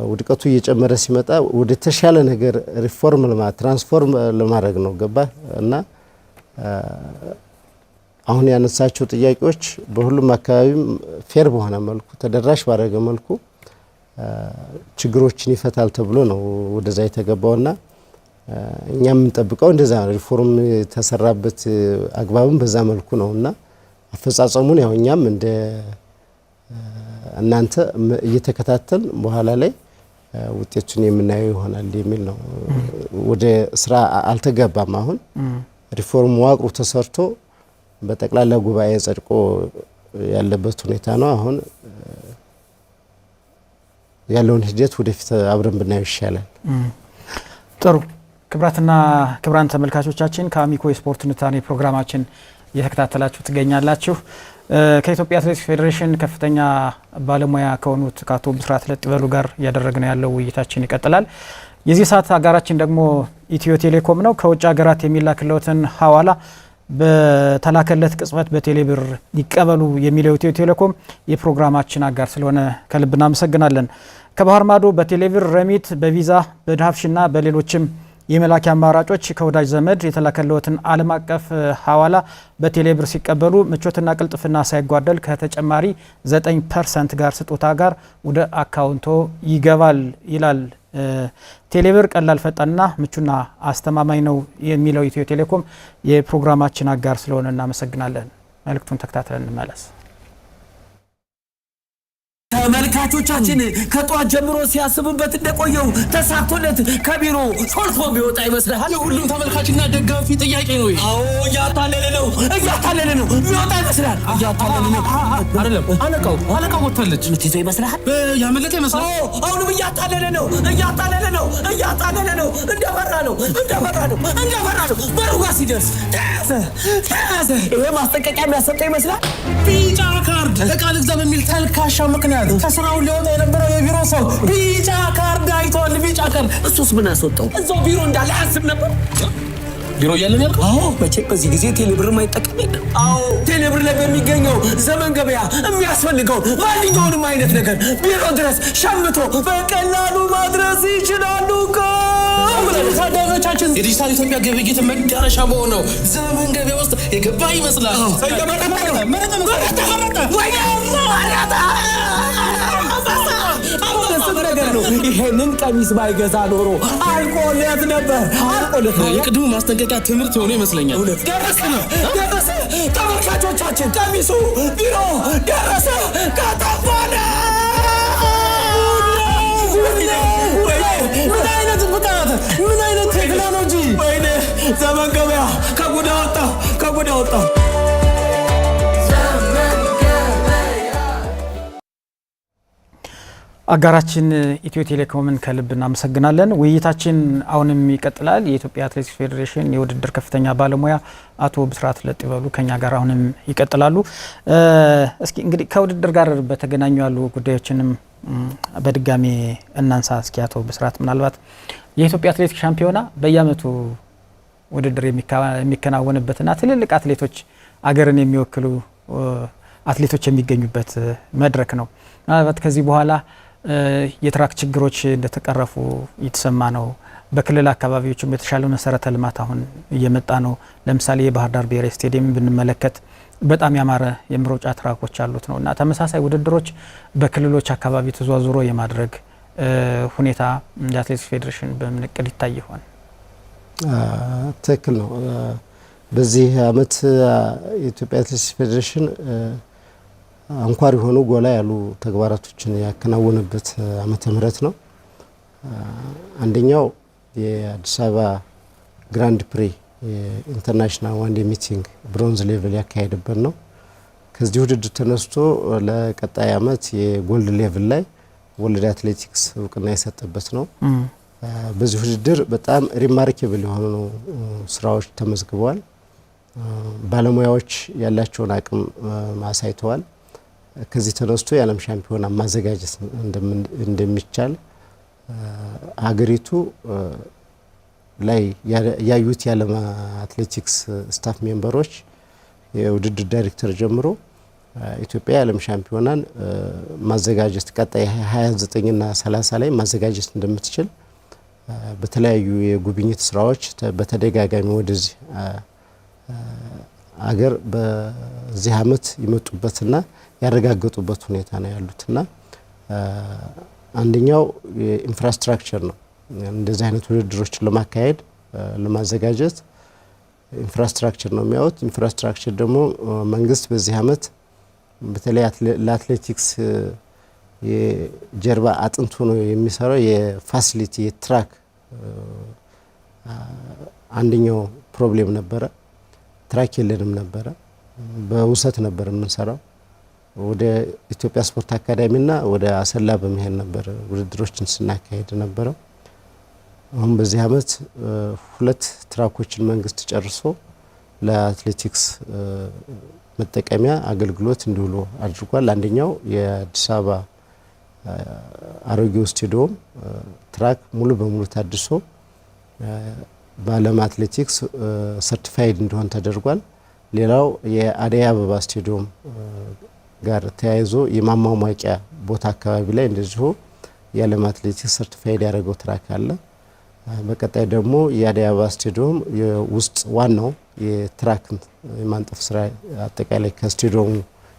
ውድቀቱ እየጨመረ ሲመጣ ወደ ተሻለ ነገር ሪፎርም ትራንስፎርም ለማድረግ ነው ገባ እና አሁን ያነሳቸው ጥያቄዎች በሁሉም አካባቢ ፌር በሆነ መልኩ ተደራሽ ባደረገ መልኩ ችግሮችን ይፈታል ተብሎ ነው ወደዛ የተገባውና እኛም እንጠብቀው እንደዛ ሪፎርም ተሰራበት አግባብም በዛ መልኩ ነውና አፈጻጸሙን ያው እኛም እንደ እናንተ እየተከታተል በኋላ ላይ ውጤቱን የምናየው ይሆናል የሚል ነው። ወደ ስራ አልተገባም። አሁን ሪፎርም ዋቅሩ ተሰርቶ በጠቅላላ ጉባኤ ጸድቆ ያለበት ሁኔታ ነው። አሁን ያለውን ሂደት ወደፊት አብረን ብናየው ይሻላል። ጥሩ። ክብራትና ክብራን ተመልካቾቻችን ከአሚኮ የስፖርት ትንታኔ ፕሮግራማችን እየተከታተላችሁ ትገኛላችሁ። ከኢትዮጵያ አትሌቲክስ ፌዴሬሽን ከፍተኛ ባለሙያ ከሆኑት ከአቶ ብስራት ለጥበሉ ጋር እያደረግን ያለው ውይይታችን ይቀጥላል። የዚህ ሰዓት አጋራችን ደግሞ ኢትዮ ቴሌኮም ነው። ከውጭ ሀገራት የሚላክለትን ሐዋላ በተላከለት ቅጽበት በቴሌብር ይቀበሉ የሚለው ኢትዮ ቴሌኮም የፕሮግራማችን አጋር ስለሆነ ከልብ እናመሰግናለን። ከባህር ማዶ በቴሌብር ረሚት፣ በቪዛ፣ በዳህብሽና በሌሎችም የመላኪያ አማራጮች ከወዳጅ ዘመድ የተላከለትን ዓለም አቀፍ ሐዋላ በቴሌብር ሲቀበሉ ምቾትና ቅልጥፍና ሳይጓደል ከተጨማሪ 9% ጋር ስጦታ ጋር ወደ አካውንቶ ይገባል ይላል። ቴሌብር ቀላል ፈጣንና ምቹና አስተማማኝ ነው የሚለው ኢትዮ ቴሌኮም የፕሮግራማችን አጋር ስለሆነ እናመሰግናለን። መልእክቱን ተከታትለን እንመለስ። ተመልካቾቻችን ከጧት ጀምሮ ሲያስቡበት እንደቆየው ተሳክቶለት ከቢሮ ሾልኮ ቢወጣ ይመስላል። ሁሉም ተመልካችና ደጋፊ ጥያቄ ነው። አዎ እያታለለ ነው ቢወጣ ይመስላል። እያታለለ ነው አይደለም። አለቃው ወጥታለች። ምትይዞ ይመስላል። ያመለጠ ይመስላል። አሁንም እያታለለ ነው። እንደፈራ ነው። በሩ ጋር ሲደርስ ተያዘ። ይሄ ማስጠንቀቂያ የሚያሰጠው ይመስላል። ቢጫ ካርድ ዕቃ ልግዛ በሚል ተልካሻ ምክንያት ከስራው ሊወጣ የነበረው የቢሮ ሰው ቢጫ ካርድ አይቷል። ቢጫ ካርድ። እሱስ ምን አስወጣው? እዛው ቢሮ እንዳለ አያስብ ነበር። ቢሮ እያለን ያልከው? አዎ መቼም በዚህ ጊዜ ቴሌብር ማይጠቀም የለም። አዎ ቴሌብር ላይ በሚገኘው ዘመን ገበያ የሚያስፈልገው ማንኛውንም አይነት ነገር ቢሮ ድረስ ሸምቶ በቀላሉ ማድረስ ይችላሉ። ታዳሚዎቻችን የዲጂታል ኢትዮጵያ ግብይት መዳረሻ በሆነው ዘመን ገበያ ውስጥ የገባ ይመስላል። ይሄንን ቀሚስ ባይገዛ ኖሮ አልቆለት ነበር። የቅድሙ ማስጠንቀቂያ ትምህርት የሆነ ይመስለኛል። ደረሰ። ተመልካቾቻችን ቀሚሱ ቢሮ ደረሰ። ከተባለ ምን አይነት ቴክኖሎጂ! ወይኔ ዘመን ገበያ ከጉዳ ወጣ። አጋራችን ኢትዮ ቴሌኮምን ከልብ እናመሰግናለን። ውይይታችን አሁንም ይቀጥላል። የኢትዮጵያ አትሌቲክስ ፌዴሬሽን የውድድር ከፍተኛ ባለሙያ አቶ ብስራት ለጥበሉ ከኛ ጋር አሁንም ይቀጥላሉ። እስኪ እንግዲህ ከውድድር ጋር በተገናኙ ያሉ ጉዳዮችንም በድጋሚ እናንሳ። እስኪ አቶ ብስራት ምናልባት የኢትዮጵያ አትሌቲክስ ሻምፒዮና በየዓመቱ ውድድር የሚከናወንበትና ትልልቅ አትሌቶች አገርን የሚወክሉ አትሌቶች የሚገኙበት መድረክ ነው። ምናልባት ከዚህ በኋላ የትራክ ችግሮች እንደተቀረፉ እየተሰማ ነው። በክልል አካባቢዎችም የተሻለ መሰረተ ልማት አሁን እየመጣ ነው። ለምሳሌ የባህር ዳር ብሔራዊ ስቴዲየም ብንመለከት በጣም ያማረ የመሮጫ ትራኮች አሉት ነው እና ተመሳሳይ ውድድሮች በክልሎች አካባቢ ተዟዙሮ የማድረግ ሁኔታ የአትሌቲክስ ፌዴሬሽን በምን እቅድ ይታይ ይሆን? ትክክል ነው። በዚህ አመት የኢትዮጵያ አትሌቲክስ ፌዴሬሽን አንኳር የሆኑ ጎላ ያሉ ተግባራቶችን ያከናወነበት ዓመተ ምህረት ነው። አንደኛው የአዲስ አበባ ግራንድ ፕሪ ኢንተርናሽናል ዋን ዴይ ሚቲንግ ብሮንዝ ሌቭል ያካሄደበት ነው። ከዚህ ውድድር ተነስቶ ለቀጣይ አመት የጎልድ ሌቭል ላይ ወርልድ አትሌቲክስ እውቅና የሰጠበት ነው። በዚህ ውድድር በጣም ሪማርኬብል የሆኑ ስራዎች ተመዝግበዋል። ባለሙያዎች ያላቸውን አቅም ማሳይተዋል። ከዚህ ተነስቶ የዓለም ሻምፒዮና ማዘጋጀት እንደሚቻል ሀገሪቱ ላይ ያዩት የዓለም አትሌቲክስ ስታፍ ሜምበሮች የውድድር ዳይሬክተር ጀምሮ ኢትዮጵያ የዓለም ሻምፒዮናን ማዘጋጀት ቀጣይ 29 እና 30 ላይ ማዘጋጀት እንደምትችል በተለያዩ የጉብኝት ስራዎች በተደጋጋሚ ወደዚህ አገር በዚህ አመት ይመጡበትና ያረጋገጡበት ሁኔታ ነው ያሉትና አንደኛው የኢንፍራስትራክቸር ነው። እንደዚህ አይነት ውድድሮችን ለማካሄድ ለማዘጋጀት ኢንፍራስትራክቸር ነው የሚያዩት። ኢንፍራስትራክቸር ደግሞ መንግስት በዚህ አመት በተለይ ለአትሌቲክስ የጀርባ አጥንት ሆኖ የሚሰራው የፋሲሊቲ የትራክ አንደኛው ፕሮብሌም ነበረ። ትራክ የለንም ነበረ። በውሰት ነበር የምንሰራው። ወደ ኢትዮጵያ ስፖርት አካዳሚና ወደ አሰላ በመሄድ ነበር ውድድሮችን ስናካሄድ ነበረው። አሁን በዚህ አመት 2 ትራኮችን መንግስት ጨርሶ ለአትሌቲክስ መጠቀሚያ አገልግሎት እንዲውሉ አድርጓል። አንደኛው የአዲስ አበባ አሮጌው ስቴዲየም ትራክ ሙሉ በሙሉ ታድሶ በዓለም አትሌቲክስ ሰርቲፋይድ እንዲሆን ተደርጓል። ሌላው የአደይ አበባ ስቴዲየም ጋር ተያይዞ የማሟሟቂያ ቦታ አካባቢ ላይ እንደዚሁ የዓለም አትሌቲክስ ሰርቲፋይድ ያደረገው ትራክ አለ። በቀጣይ ደግሞ የአደይ አበባ ስቴዲየም የውስጥ ዋናው የትራክ የማንጠፍ ስራ አጠቃላይ ከስቴዲየሙ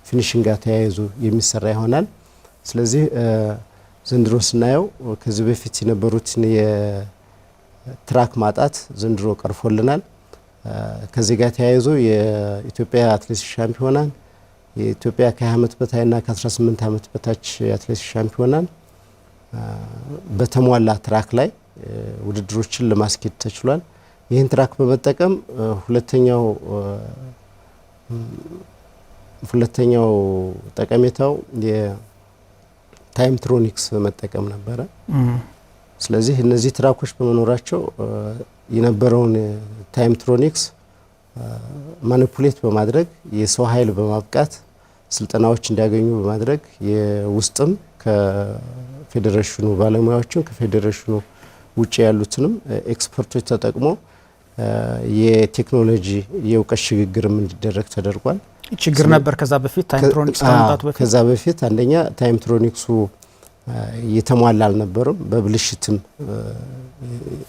ፊኒሽንግ ጋር ተያይዞ የሚሰራ ይሆናል። ስለዚህ ዘንድሮ ስናየው ከዚህ በፊት የነበሩትን የትራክ ማጣት ዘንድሮ ቀርፎልናል። ከዚህ ጋር ተያይዞ የኢትዮጵያ አትሌቲክስ ሻምፒዮናን የኢትዮጵያ ከ20 ዓመት በታችና ከ18 ዓመት በታች የአትሌቲክስ ሻምፒዮናን በተሟላ ትራክ ላይ ውድድሮችን ለማስኬድ ተችሏል። ይህን ትራክ በመጠቀም ሁለተኛው ጠቀሜታው የታይምትሮኒክስ መጠቀም ነበረ። ስለዚህ እነዚህ ትራኮች በመኖራቸው የነበረውን ታይምትሮኒክስ ማኒፑሌት በማድረግ የሰው ኃይል በማብቃት ስልጠናዎች እንዲያገኙ በማድረግ የውስጥም ከፌዴሬሽኑ ባለሙያዎችን ከፌዴሬሽኑ ውጭ ያሉትንም ኤክስፐርቶች ተጠቅሞ የቴክኖሎጂ የእውቀት ሽግግርም እንዲደረግ ተደርጓል። ችግር ነበር ከዛ በፊት ታይምትሮኒክስ ከመምጣቱ በፊት። ከዛ በፊት አንደኛ ታይምትሮኒክሱ የተሟላ አልነበረም፣ በብልሽትም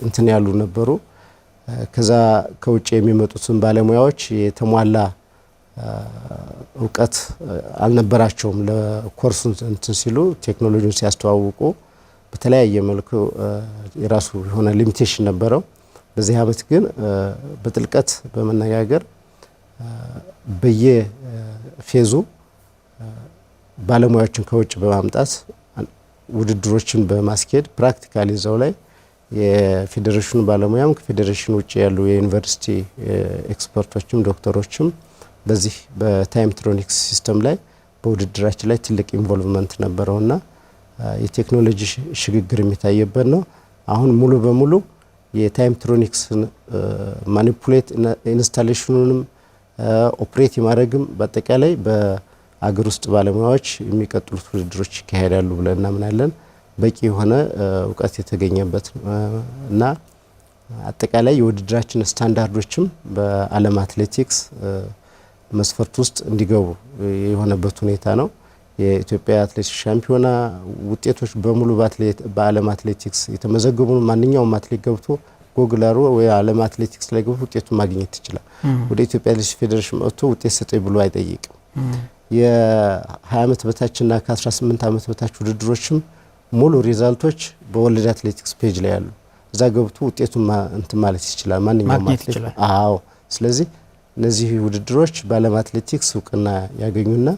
እንትን ያሉ ነበሩ። ከዛ ከውጭ የሚመጡትን ባለሙያዎች የተሟላ እውቀት አልነበራቸውም። ለኮርሱን እንትን ሲሉ ቴክኖሎጂውን ሲያስተዋውቁ በተለያየ መልኩ የራሱ የሆነ ሊሚቴሽን ነበረው። በዚህ ዓመት ግን በጥልቀት በመነጋገር በየፌዙ ባለሙያዎችን ከውጭ በማምጣት ውድድሮችን በማስኬድ ፕራክቲካሊ እዛው ላይ የፌዴሬሽኑ ባለሙያም ከፌዴሬሽኑ ውጭ ያሉ የዩኒቨርሲቲ ኤክስፐርቶችም ዶክተሮችም በዚህ በታይምትሮኒክስ ሲስተም ላይ በውድድራችን ላይ ትልቅ ኢንቮልቭመንት ነበረውና የቴክኖሎጂ ሽግግር የሚታየበት ነው። አሁን ሙሉ በሙሉ የታይምትሮኒክስን ማኒፑሌት ኢንስታሌሽኑንም ኦፕሬት የማድረግም በአጠቃላይ በአገር ውስጥ ባለሙያዎች የሚቀጥሉት ውድድሮች ይካሄዳሉ ብለን እናምናለን። በቂ የሆነ እውቀት የተገኘበት እና አጠቃላይ የውድድራችን ስታንዳርዶችም በዓለም አትሌቲክስ መስፈርት ውስጥ እንዲገቡ የሆነበት ሁኔታ ነው። የኢትዮጵያ አትሌቲክስ ሻምፒዮና ውጤቶች በሙሉ በዓለም አትሌቲክስ የተመዘገቡ ማንኛውም አትሌት ገብቶ ጎግላሩ ወይ ዓለም አትሌቲክስ ላይ ገብቶ ውጤቱን ማግኘት ይችላል። ወደ ኢትዮጵያ አትሌቲክስ ፌዴሬሽን መጥቶ ውጤት ሰጠኝ ብሎ አይጠይቅም። የ20 ዓመት በታችና ከ18 ዓመት በታች ውድድሮችም ሙሉ ሪዛልቶች በወርልድ አትሌቲክስ ፔጅ ላይ ያሉ እዛ ገብቶ ውጤቱን እንትን ማለት ይችላል ማንኛውም አትሌት። አዎ ስለዚህ እነዚህ ውድድሮች በዓለም አትሌቲክስ እውቅና ያገኙና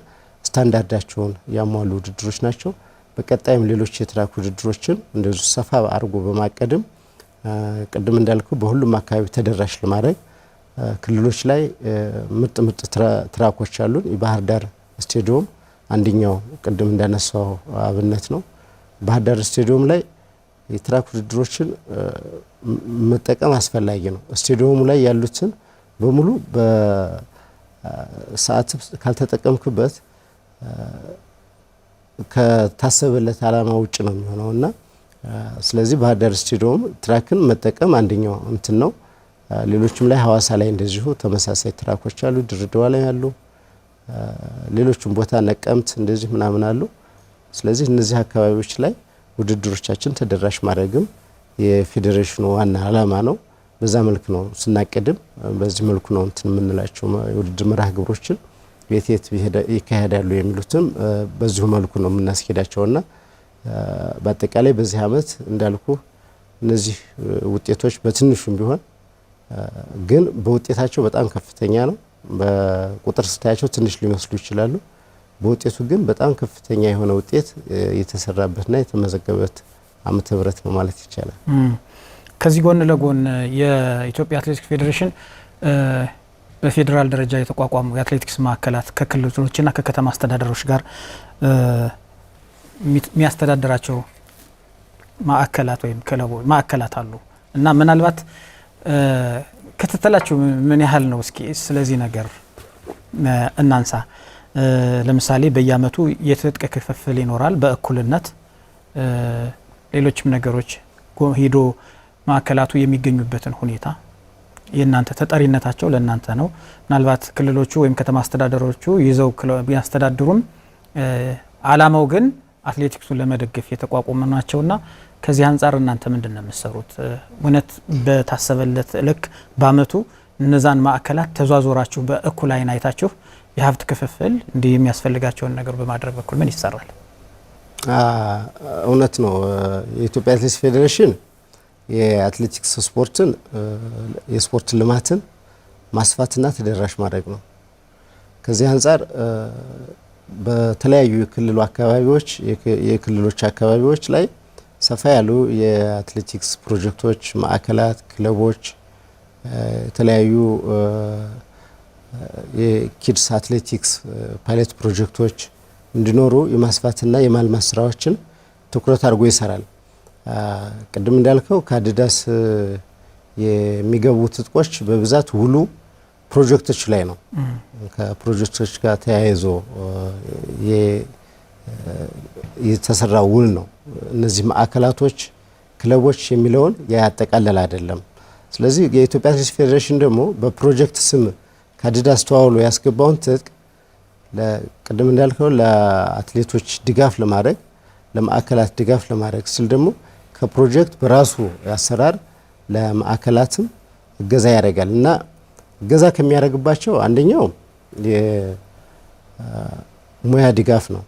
ስታንዳርዳቸውን ያሟሉ ውድድሮች ናቸው። በቀጣይም ሌሎች የትራክ ውድድሮችን እንደዚህ ሰፋ አድርጎ በማቀድም ቅድም እንዳልኩ በሁሉም አካባቢ ተደራሽ ለማድረግ ክልሎች ላይ ምርጥ ትራኮች አሉን። የባህር ዳር ስቴዲየም አንደኛው ቅድም እንዳነሳው አብነት ነው። ባህር ዳር ስቴዲየም ላይ የትራክ ውድድሮችን መጠቀም አስፈላጊ ነው። ስቴዲየሙ ላይ ያሉትን በሙሉ በሰዓት ካልተጠቀምክበት ከታሰበለት ዓላማ ውጭ ነው የሚሆነውና ስለዚህ ባህር ዳር ስቴዲየም ትራክን መጠቀም አንደኛው እንትን ነው። ሌሎችም ላይ ሐዋሳ ላይ እንደዚሁ ተመሳሳይ ትራኮች አሉ፣ ድሬዳዋ ላይ አሉ፣ ሌሎችም ቦታ ነቀምት እንደዚህ ምናምን አሉ። ስለዚህ እነዚህ አካባቢዎች ላይ ውድድሮቻችን ተደራሽ ማድረግም የፌዴሬሽኑ ዋና ዓላማ ነው። በዛ መልክ ነው ስናቀድም በዚህ መልኩ ነው እንትን የምንላቸው የውድድር መርሃ ግብሮችን የት ይካሄዳሉ የሚሉትም በዚሁ መልኩ ነው የምናስኬዳቸውና በአጠቃላይ በዚህ ዓመት እንዳልኩ እነዚህ ውጤቶች በትንሹም ቢሆን ግን በውጤታቸው በጣም ከፍተኛ ነው። በቁጥር ስታያቸው ትንሽ ሊመስሉ ይችላሉ። በውጤቱ ግን በጣም ከፍተኛ የሆነ ውጤት የተሰራበትና የተመዘገበት ዓመተ ምህረት ነው ማለት ይቻላል። ከዚህ ጎን ለጎን የኢትዮጵያ አትሌቲክስ ፌዴሬሽን በፌዴራል ደረጃ የተቋቋሙ የአትሌቲክስ ማዕከላት ከክልሎችና ከከተማ አስተዳደሮች ጋር የሚያስተዳድራቸው ማዕከላት ወይም ክለቦች ማዕከላት አሉ እና ምናልባት ክትትላችሁ ምን ያህል ነው? እስኪ ስለዚህ ነገር እናንሳ። ለምሳሌ በየአመቱ የትጥቅ ክፍፍል ይኖራል በእኩልነት ሌሎችም ነገሮች ሄዶ ማዕከላቱ የሚገኙበትን ሁኔታ የእናንተ ተጠሪነታቸው ለእናንተ ነው። ምናልባት ክልሎቹ ወይም ከተማ አስተዳደሮቹ ይዘው ቢያስተዳድሩም አላማው ግን አትሌቲክሱን ለመደገፍ የተቋቋሙ ናቸውና ከዚህ አንጻር እናንተ ምንድነው የምትሰሩት? እውነት በታሰበለት ልክ በአመቱ እነዛን ማዕከላት ተዟዙራችሁ በእኩል አይን አይታችሁ የሀብት ክፍፍል እንዲህ የሚያስፈልጋቸውን ነገር በማድረግ በኩል ምን ይሰራል? እውነት ነው። የኢትዮጵያ አትሌቲክስ ፌዴሬሽን የአትሌቲክስ ስፖርትን የስፖርት ልማትን ማስፋትና ተደራሽ ማድረግ ነው። ከዚህ አንፃር በተለያዩ የክልሎች አካባቢዎች ላይ ሰፋ ያሉ የአትሌቲክስ ፕሮጀክቶች፣ ማዕከላት፣ ክለቦች፣ የተለያዩ የኪድስ አትሌቲክስ ፓይለት ፕሮጀክቶች እንዲኖሩ የማስፋትና የማልማት ስራዎችን ትኩረት አድርጎ ይሰራል። ቅድም እንዳልከው ከአዲዳስ የሚገቡ ትጥቆች በብዛት ውሉ ፕሮጀክቶች ላይ ነው። ከፕሮጀክቶች ጋር ተያይዞ የተሰራ ውል ነው። እነዚህ ማዕከላቶች፣ ክለቦች የሚለውን ያጠቃለለ አይደለም። ስለዚህ የኢትዮጵያ አትሌቲክስ ፌዴሬሽን ደግሞ በፕሮጀክት ስም ከአዲዳስ ተዋውሎ ያስገባውን ትጥቅ ቅድም እንዳልከው ለአትሌቶች ድጋፍ ለማድረግ ለማዕከላት ድጋፍ ለማድረግ ስል ደግሞ ከፕሮጀክት በራሱ አሰራር ለማዕከላትም እገዛ ያደርጋል እና እገዛ ከሚያደርግባቸው አንደኛው የሙያ ድጋፍ ነው።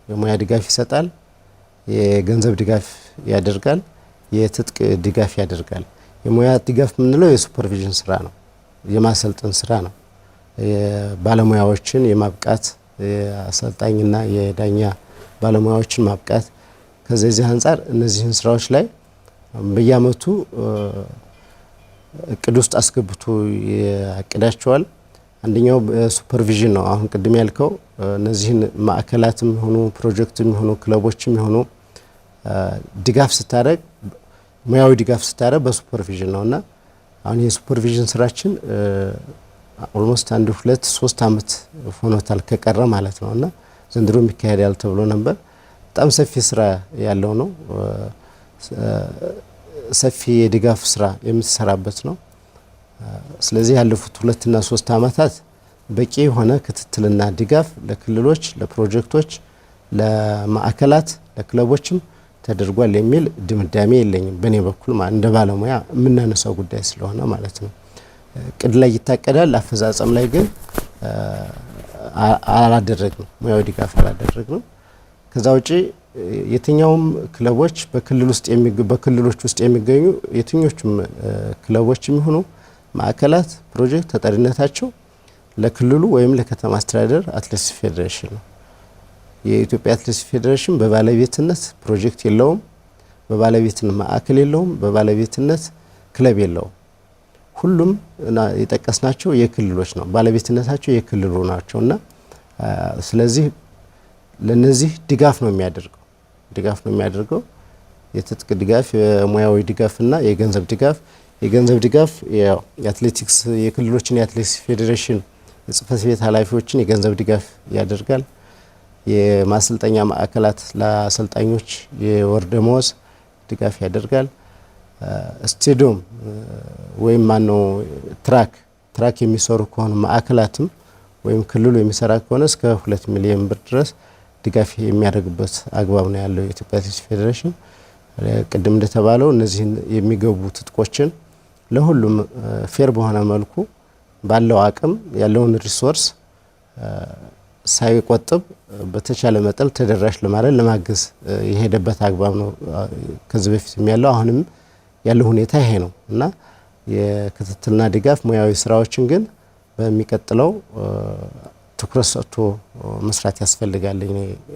የሙያ ድጋፍ ይሰጣል፣ የገንዘብ ድጋፍ ያደርጋል፣ የትጥቅ ድጋፍ ያደርጋል። የሙያ ድጋፍ የምንለው የሱፐርቪዥን ስራ ነው፣ የማሰልጠን ስራ ነው። ባለሙያዎችን የማብቃት የአሰልጣኝና የዳኛ ባለሙያዎችን ማብቃት። ከዚህ አንፃር እነዚህን ስራዎች ላይ በየአመቱ እቅድ ውስጥ አስገብቶ ያቅዳቸዋል። አንደኛው ሱፐርቪዥን ነው። አሁን ቅድም ያልከው እነዚህን ማዕከላትም ሆኑ ፕሮጀክትም ሆኑ ክለቦችም ሆኑ ድጋፍ ስታደርግ ሙያዊ ድጋፍ ስታደርግ በሱፐርቪዥን ነውና አሁን የሱፐርቪዥን ስራችን ኦልሞስት 1-2-3 አመት ሆኖታል ከቀረ ማለት ነውና ዘንድሮ የሚካሄዳል ተብሎ ነበር። በጣም ሰፊ ስራ ያለው ነው። ሰፊ የድጋፍ ስራ የምትሰራበት ነው። ስለዚህ ያለፉት 2 እና 3 አመታት በቂ የሆነ ክትትልና ድጋፍ ለክልሎች፣ ለፕሮጀክቶች፣ ለማዕከላት፣ ለክለቦችም ተደርጓል የሚል ድምዳሜ የለኝም በኔ በኩል እንደ ባለሙያ የምናነሳው ጉዳይ ስለሆነ ማለት ነው። ቅድ ላይ ይታቀዳል፣ አፈጻጸም ላይ ግን አላደረግንም፣ ሙያዊ ድጋፍ አላደረግንም። ከዛ ውጪ የትኛውም ክለቦች በክልሎች ውስጥ የሚገኙ የትኞቹም ክለቦች የሚሆኑ ማዕከላት ፕሮጀክት ተጠሪነታቸው ለክልሉ ወይም ለከተማ አስተዳደር አትሌቲክስ ፌዴሬሽን ነው። የኢትዮጵያ አትሌቲክስ ፌዴሬሽን በባለቤትነት ፕሮጀክት የለውም፣ በባለቤትነት ማዕከል የለውም፣ በባለቤትነት ክለብ የለውም። ሁሉም የጠቀስናቸው የክልሎች ነው፣ ባለቤትነታቸው የክልሉ ናቸውና ስለዚህ ለነዚህ ድጋፍ ነው የሚያደርገው የትጥቅ ድጋፍ፣ የሙያዊ ድጋፍና የገንዘብ ድጋፍ። የገንዘብ ድጋፍ የአትሌቲክስ የክልሎችን የአትሌቲክስ ፌዴሬሽን የጽህፈት ቤት ኃላፊዎችን የገንዘብ ድጋፍ ያደርጋል። የማሰልጠኛ ማዕከላት ለአሰልጣኞች የወር ደመወዝ ድጋፍ ያደርጋል። ስቴዲየም ወይም ትራክ የሚሰሩ ከሆኑ ማዕከላትም ወይም ክልሉ የሚሰራ ከሆነ እስከ 2 ሚሊዮን ብር ድረስ ድጋፍ የሚያደርግበት አግባብ ነው ያለው የኢትዮጵያ አትሌቲክስ ፌዴሬሽን። ቅድም እንደተባለው እነዚህን የሚገቡ ትጥቆችን ለሁሉም ፌር በሆነ መልኩ ባለው አቅም ያለውን ሪሶርስ ሳይቆጥብ በተቻለ መጠን ተደራሽ ለማድረግ ለማገዝ የሄደበት አግባብ ነው ከዚህ በፊትም ያለው አሁንም ያለው ሁኔታ ይሄ ነው እና የክትትልና ድጋፍ ሙያዊ ስራዎችን ግን በሚቀጥለው ትኩረት ሰጥቶ መስራት ያስፈልጋል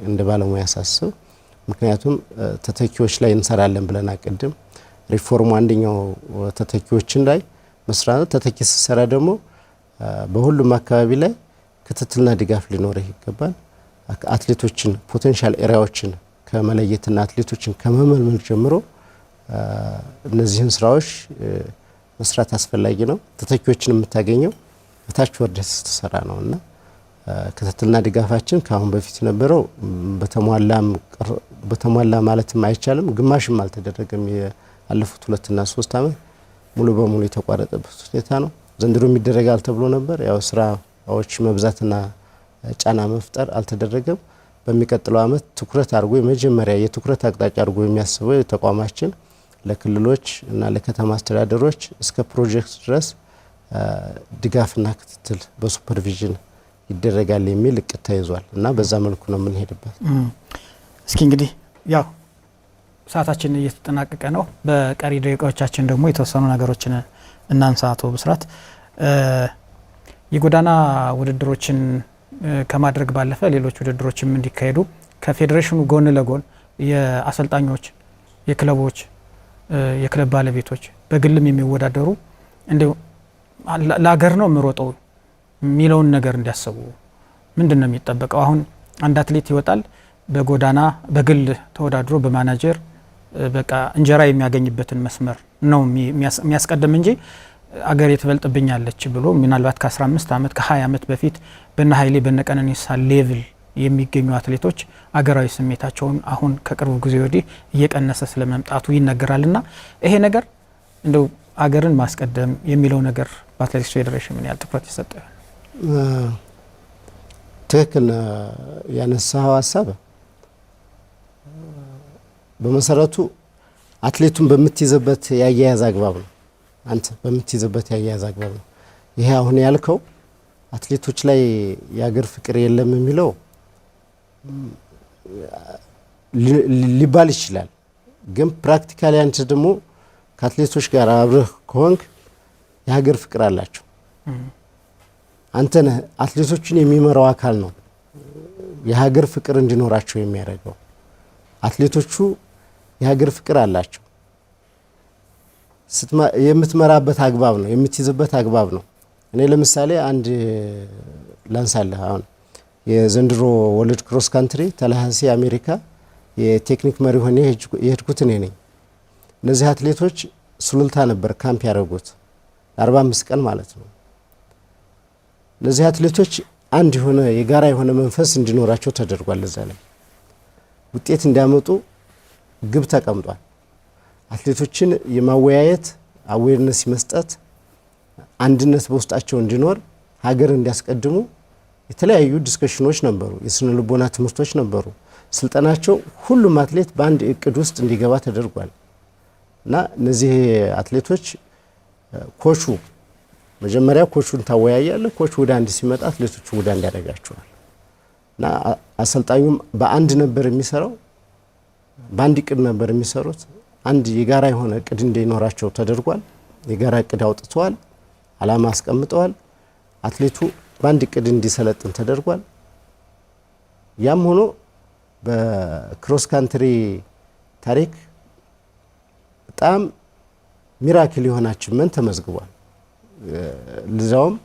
እንደ ባለሙያ ሳስብ። ምክንያቱም ተተኪዎች ላይ እንሰራለን ብለን አቀድም ሪፎርሙ አንደኛው ተተኪዎችን ላይ መስራት፣ ተተኪ ሲሰራ ደግሞ በሁሉም አካባቢ ላይ ክትትልና ድጋፍ ሊኖርህ ይገባል። አትሌቶችን ፖቴንሻል ኤሪያዎችን ከመለየትና አትሌቶችን ከመመልመል ጀምሮ እነዚህን ስራዎች መስራት አስፈላጊ ነው። ተተኪዎችን የምታገኘው በታች ወርደህ ስትሰራ ነውና ክትትልና ድጋፋችን ከአሁን በፊት ነበረው በተሟላ ማለትም አይቻልም፣ ግማሽም አልተደረገም። ያለፉት 2 እና 3 አመት ሙሉ በሙሉ የተቋረጠበት ሁኔታ ነው። ዘንድሮ የሚደረጋል ተብሎ ነበር። ያው ስራዎች መብዛትና ጫና መፍጠር አልተደረገም። በሚቀጥለው አመት ትኩረት አድርጎ የመጀመሪያ የትኩረት አቅጣጫ አድርጎ የሚያስበው ተቋማችን ለክልሎች እና ለከተማ አስተዳደሮች እስከ ፕሮጀክት ድረስ ድጋፍና ክትትል በሱፐርቪዥን ይደረጋል የሚል እቅድ ተይዟል እና በዛ መልኩ ነው የምንሄድበት። እስኪ እንግዲህ ያው ሰዓታችን እየተጠናቀቀ ነው። በቀሪ ደቂቃዎቻችን ደግሞ የተወሰኑ ነገሮችን እናንሳ። አቶ ብስራት የጎዳና ውድድሮችን ከማድረግ ባለፈ ሌሎች ውድድሮችም እንዲካሄዱ ከፌዴሬሽኑ ጎን ለጎን የአሰልጣኞች፣ የክለቦች፣ የክለብ ባለቤቶች በግልም የሚወዳደሩ እንደው ለሀገር ነው የምሮጠው የሚለውን ነገር እንዲያስቡ ምንድነው የሚጠበቀው? አሁን አንድ አትሌት ይወጣል በጎዳና በግል ተወዳድሮ በማናጀር በቃ እንጀራ የሚያገኝበትን መስመር ነው የሚያስቀድም እንጂ አገር ትበልጥብኛለች ብሎ ምናልባት ከ15 ዓመት ከ20 ዓመት በፊት በነ ኃይሌ በነ ቀነኒሳ ሌቭል የሚገኙ አትሌቶች አገራዊ ስሜታቸውን አሁን ከቅርቡ ጊዜ ወዲህ እየቀነሰ ስለመምጣቱ ይነገራልና ይሄ ነገር እንደው አገርን ማስቀደም የሚለው ነገር በአትሌቲክስ ፌዴሬሽን ምን ያህል ትኩረት ይሰጣል? ትክክል ያነሳው ሐሳብ በመሰረቱ አትሌቱን በምትይዘበት ያያያዝ አግባብ ነው። አንተ በምትይዘበት ያያያዝ አግባብ ነው። ይሄ አሁን ያልከው አትሌቶች ላይ የአገር ፍቅር የለም የሚለው ሊባል ይችላል። ግን ፕራክቲካሊ አንተ ደግሞ ከአትሌቶች ጋር አብረህ ከሆንክ የሀገር ፍቅር አላቸው። አንተ ነህ አትሌቶችን የሚመራው አካል ነው የሀገር ፍቅር እንዲኖራቸው የሚያደርገው። አትሌቶቹ የሀገር ፍቅር አላቸው። የምትመራበት አግባብ ነው፣ የምትይዝበት አግባብ ነው። እኔ ለምሳሌ አንድ ላንሳለህ። አሁን የዘንድሮ ወርልድ ክሮስ ካንትሪ ታላሃሲ አሜሪካ የቴክኒክ መሪ ሆኜ የሄድኩት እኔ ነኝ። እነዚህ አትሌቶች ሱሉልታ ነበር ካምፕ ያደረጉት 45 ቀን ማለት ነው። እነዚህ አትሌቶች አንድ የሆነ የጋራ የሆነ መንፈስ እንዲኖራቸው ተደርጓል። እዛ ላይ ውጤት እንዲያመጡ ግብ ተቀምጧል። አትሌቶችን የማወያየት አዌርነስ መስጠት፣ አንድነት በውስጣቸው እንዲኖር፣ ሀገር እንዲያስቀድሙ የተለያዩ ዲስከሽኖች ነበሩ። የስነ ልቦና ትምህርቶች ነበሩ። ስልጠናቸው ሁሉም አትሌት በአንድ እቅድ ውስጥ እንዲገባ ተደርጓል እና እነዚህ አትሌቶች ኮቹ መጀመሪያ ኮቹን ታወያያለ። ኮቹ ወደ አንድ ሲመጣ አትሌቶቹ ወደ አንድ ያደርጋቸዋል እና አሰልጣኙም በአንድ ነበር የሚሰራው፣ በአንድ እቅድ ነበር የሚሰሩት። አንድ የጋራ የሆነ እቅድ እንዲኖራቸው ተደርጓል። የጋራ እቅድ አውጥተዋል፣ አላማ አስቀምጠዋል። አትሌቱ በአንድ እቅድ እንዲሰለጥን ተደርጓል። ያም ሆኖ በክሮስ ካንትሪ ታሪክ በጣም ሚራክል የሆነ አቺቭመንት ተመዝግቧል። ለዛውም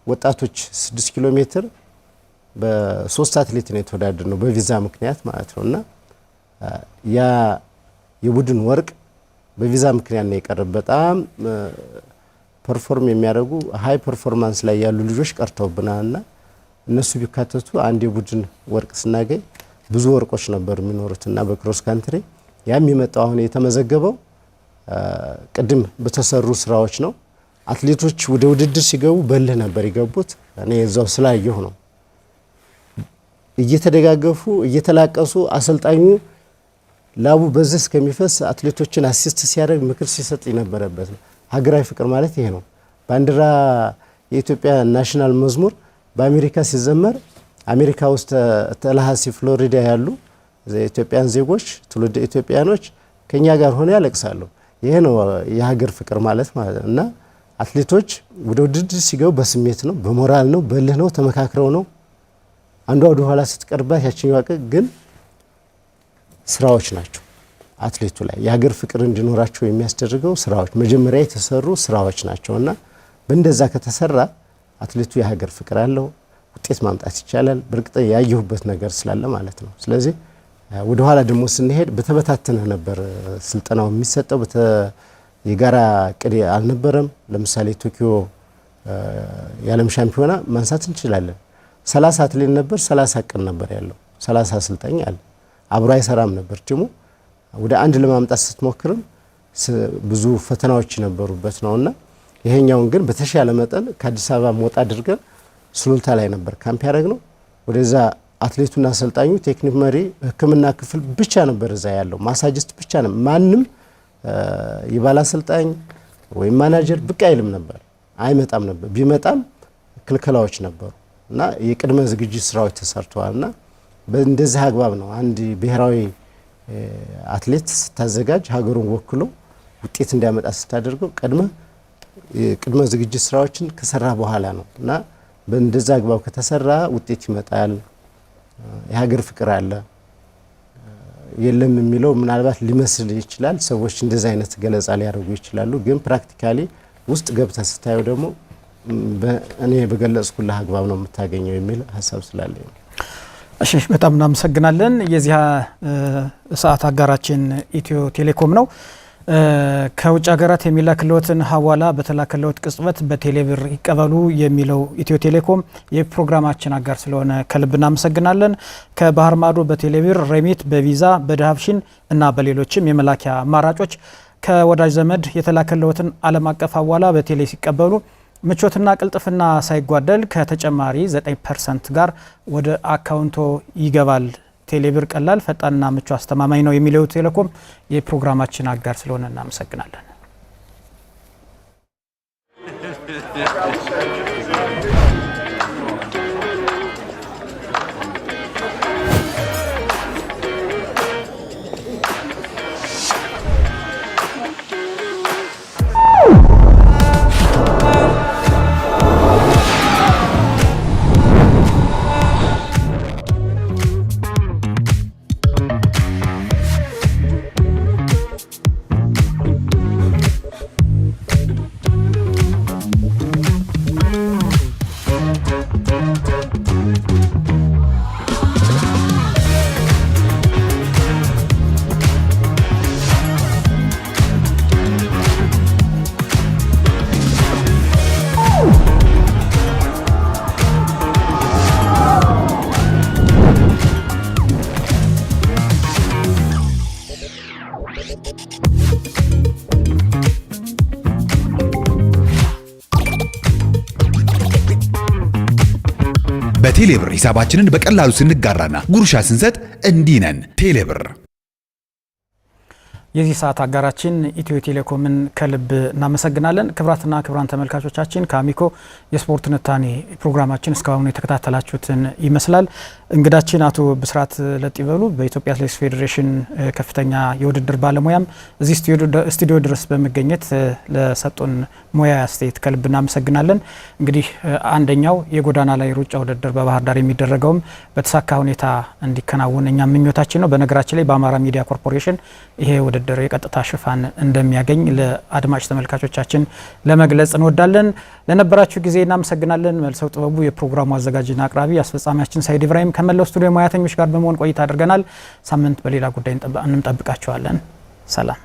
ወጣቶች 6 ኪሎ ሜትር በ3 አትሌት ነው የተወዳደር ነው በቪዛ ምክንያት ማለት ነውና ያ የቡድን ወርቅ በቪዛ ምክንያት ነው የቀረበ። በጣም ፐርፎርም የሚያደርጉ ሃይ ፐርፎርማንስ ላይ ያሉ ልጆች ቀርተውብናልና እነሱ ቢካተቱ አንድ የቡድን ወርቅ ስናገኝ ብዙ ወርቆች ነበር የሚኖሩትና በክሮስ ካንትሪ ያም የመጣው አሁን የተመዘገበው ቅድም በተሰሩ ስራዎች ነው። አትሌቶች ወደ ውድድር ሲገቡ በልህ ነበር ይገቡት። እኔ እዛው ስላየሁ ነው። እየተደጋገፉ እየተላቀሱ አሰልጣኙ ላቡ በዚህ እስከሚፈስ አትሌቶችን አሲስት ሲያደርግ ምክር ሲሰጥ የነበረበት ነው። ሀገራዊ ፍቅር ማለት ይሄ ነው። ባንዲራ የኢትዮጵያ ናሽናል መዝሙር በአሜሪካ ሲዘመር አሜሪካ ውስጥ ታላሃሲ ፍሎሪዳ ያሉ ኢትዮጵያን ዜጎች ትውልደ ኢትዮጵያኖች ከኛ ጋር ሆነው ያለቅሳሉ። ይሄ ነው የሀገር ፍቅር ማለት እና አትሌቶች ወደ ውድድር ሲገቡ በስሜት ነው፣ በሞራል ነው፣ በልህ ነው፣ ተመካክረው ነው። አንዷ ወደ ኋላ ስትቀርባት ያችኛው ግን ስራዎች ናቸው። አትሌቱ ላይ የሀገር ፍቅር እንዲኖራቸው የሚያስደርገው ስራዎች መጀመሪያ የተሰሩ ስራዎች ናቸውና በእንደዛ ከተሰራ አትሌቱ የሀገር ፍቅር አለው፣ ውጤት ማምጣት ይቻላል። በእርግጥ ያየሁበት ነገር ስላለ ማለት ነው። ስለዚህ ወደ ኋላ ደግሞ ስንሄድ በተበታተነ ነበር ስልጠናው የሚሰጠው፣ የጋራ እቅድ አልነበረም። ለምሳሌ ቶኪዮ የዓለም ሻምፒዮና ማንሳት እንችላለን። 30 አትሌት ነበር፣ 30 እቅድ ነበር ያለው፣ 30 አሰልጣኝ አለ። አብሮ አይሰራም ነበር ቲሙ። ወደ አንድ ለማምጣት ስትሞክርም ብዙ ፈተናዎች ነበሩበት ነውና ይሄኛውን ግን በተሻለ መጠን ከአዲስ አበባ ሞጣ አድርገን ሱሉልታ ላይ ነበር ካምፕ ያደረግነው። ወደዛ አትሌቱና አሰልጣኙ ቴክኒክ መሪ፣ ሕክምና ክፍል ብቻ ነበር እዛ ያለው፣ ማሳጅስት ብቻ ነው። ማንም የባለ አሰልጣኝ ወይም ማናጀር ብቅ አይልም ነበር፣ አይመጣም ነበር። ቢመጣም ክልከላዎች ነበሩ እና የቅድመ ዝግጅት ስራዎች ተሰርተዋልና በእንደዚህ አግባብ ነው አንድ ብሔራዊ አትሌት ስታዘጋጅ ሀገሩን ወክሎ ውጤት እንዲያመጣ ስታደርገው ቅድመ ዝግጅት ስራዎችን ከሰራ በኋላ ነው እና በእንደዛ አግባብ ከተሰራ ውጤት ይመጣል። የሀገር ፍቅር አለ የለም የሚለው ምናልባት ሊመስል ይችላል። ሰዎች እንደዛ አይነት ገለጻ ሊያደርጉ ይችላሉ። ግን ፕራክቲካሊ ውስጥ ገብተህ ስታየው ደግሞ እኔ በገለጽኩልህ አግባብ ነው የምታገኘው የሚል ሀሳብ ስላለኝ ነው። እሺ በጣም እናመሰግናለን። የዚህ ሰዓት አጋራችን ኢትዮ ቴሌኮም ነው። ከውጭ ሀገራት የሚላክልዎትን ሐዋላ በተላከልዎት ቅጽበት በቴሌብር ይቀበሉ የሚለው ኢትዮ ቴሌኮም የፕሮግራማችን አጋር ስለሆነ ከልብ እናመሰግናለን። ከባህር ማዶ በቴሌብር ሬሚት፣ በቪዛ፣ በዳሃብሽን እና በሌሎችም የመላኪያ አማራጮች ከወዳጅ ዘመድ የተላከልዎትን ዓለም አቀፍ ሐዋላ በቴሌ ሲቀበሉ ምቾትና ቅልጥፍና ሳይጓደል ከተጨማሪ 9% ጋር ወደ አካውንቶ ይገባል። ቴሌብር ቀላል፣ ፈጣንና ምቹ አስተማማኝ ነው የሚለው ቴሌኮም የፕሮግራማችን አጋር ስለሆነ እናመሰግናለን። በቴሌብር ሂሳባችንን በቀላሉ ስንጋራና ጉርሻ ስንሰጥ እንዲህ ነን። ቴሌብር የዚህ ሰዓት አጋራችን ኢትዮ ቴሌኮምን ከልብ እናመሰግናለን። ክብራትና ክብራን ተመልካቾቻችን ከአሚኮ የስፖርት ትንታኔ ፕሮግራማችን እስካሁን የተከታተላችሁትን ይመስላል። እንግዳችን አቶ ብስራት ለጥበሉ በኢትዮጵያ አትሌቲክስ ፌዴሬሽን ከፍተኛ የውድድር ባለሙያም እዚህ ስቱዲዮ ድረስ በመገኘት ለሰጡን ሙያ አስተያየት ከልብ እናመሰግናለን። እንግዲህ አንደኛው የጎዳና ላይ ሩጫ ውድድር በባህር ዳር የሚደረገውም በተሳካ ሁኔታ እንዲከናወን እኛ ምኞታችን ነው። በነገራችን ላይ በአማራ ሚዲያ ኮርፖሬሽን ይሄ ውድድር የቀጥታ ሽፋን እንደሚያገኝ ለአድማጭ ተመልካቾቻችን ለመግለጽ እንወዳለን። ለነበራችሁ ጊዜ እናመሰግናለን። መልሰው ጥበቡ የፕሮግራሙ አዘጋጅና አቅራቢ፣ አስፈጻሚያችን ሳይድ ኢብራሂም ከመላው ስቱዲዮ ሙያተኞች ጋር በመሆን ቆይታ አድርገናል። ሳምንት በሌላ ጉዳይ እንጠብቃችኋለን። ሰላም።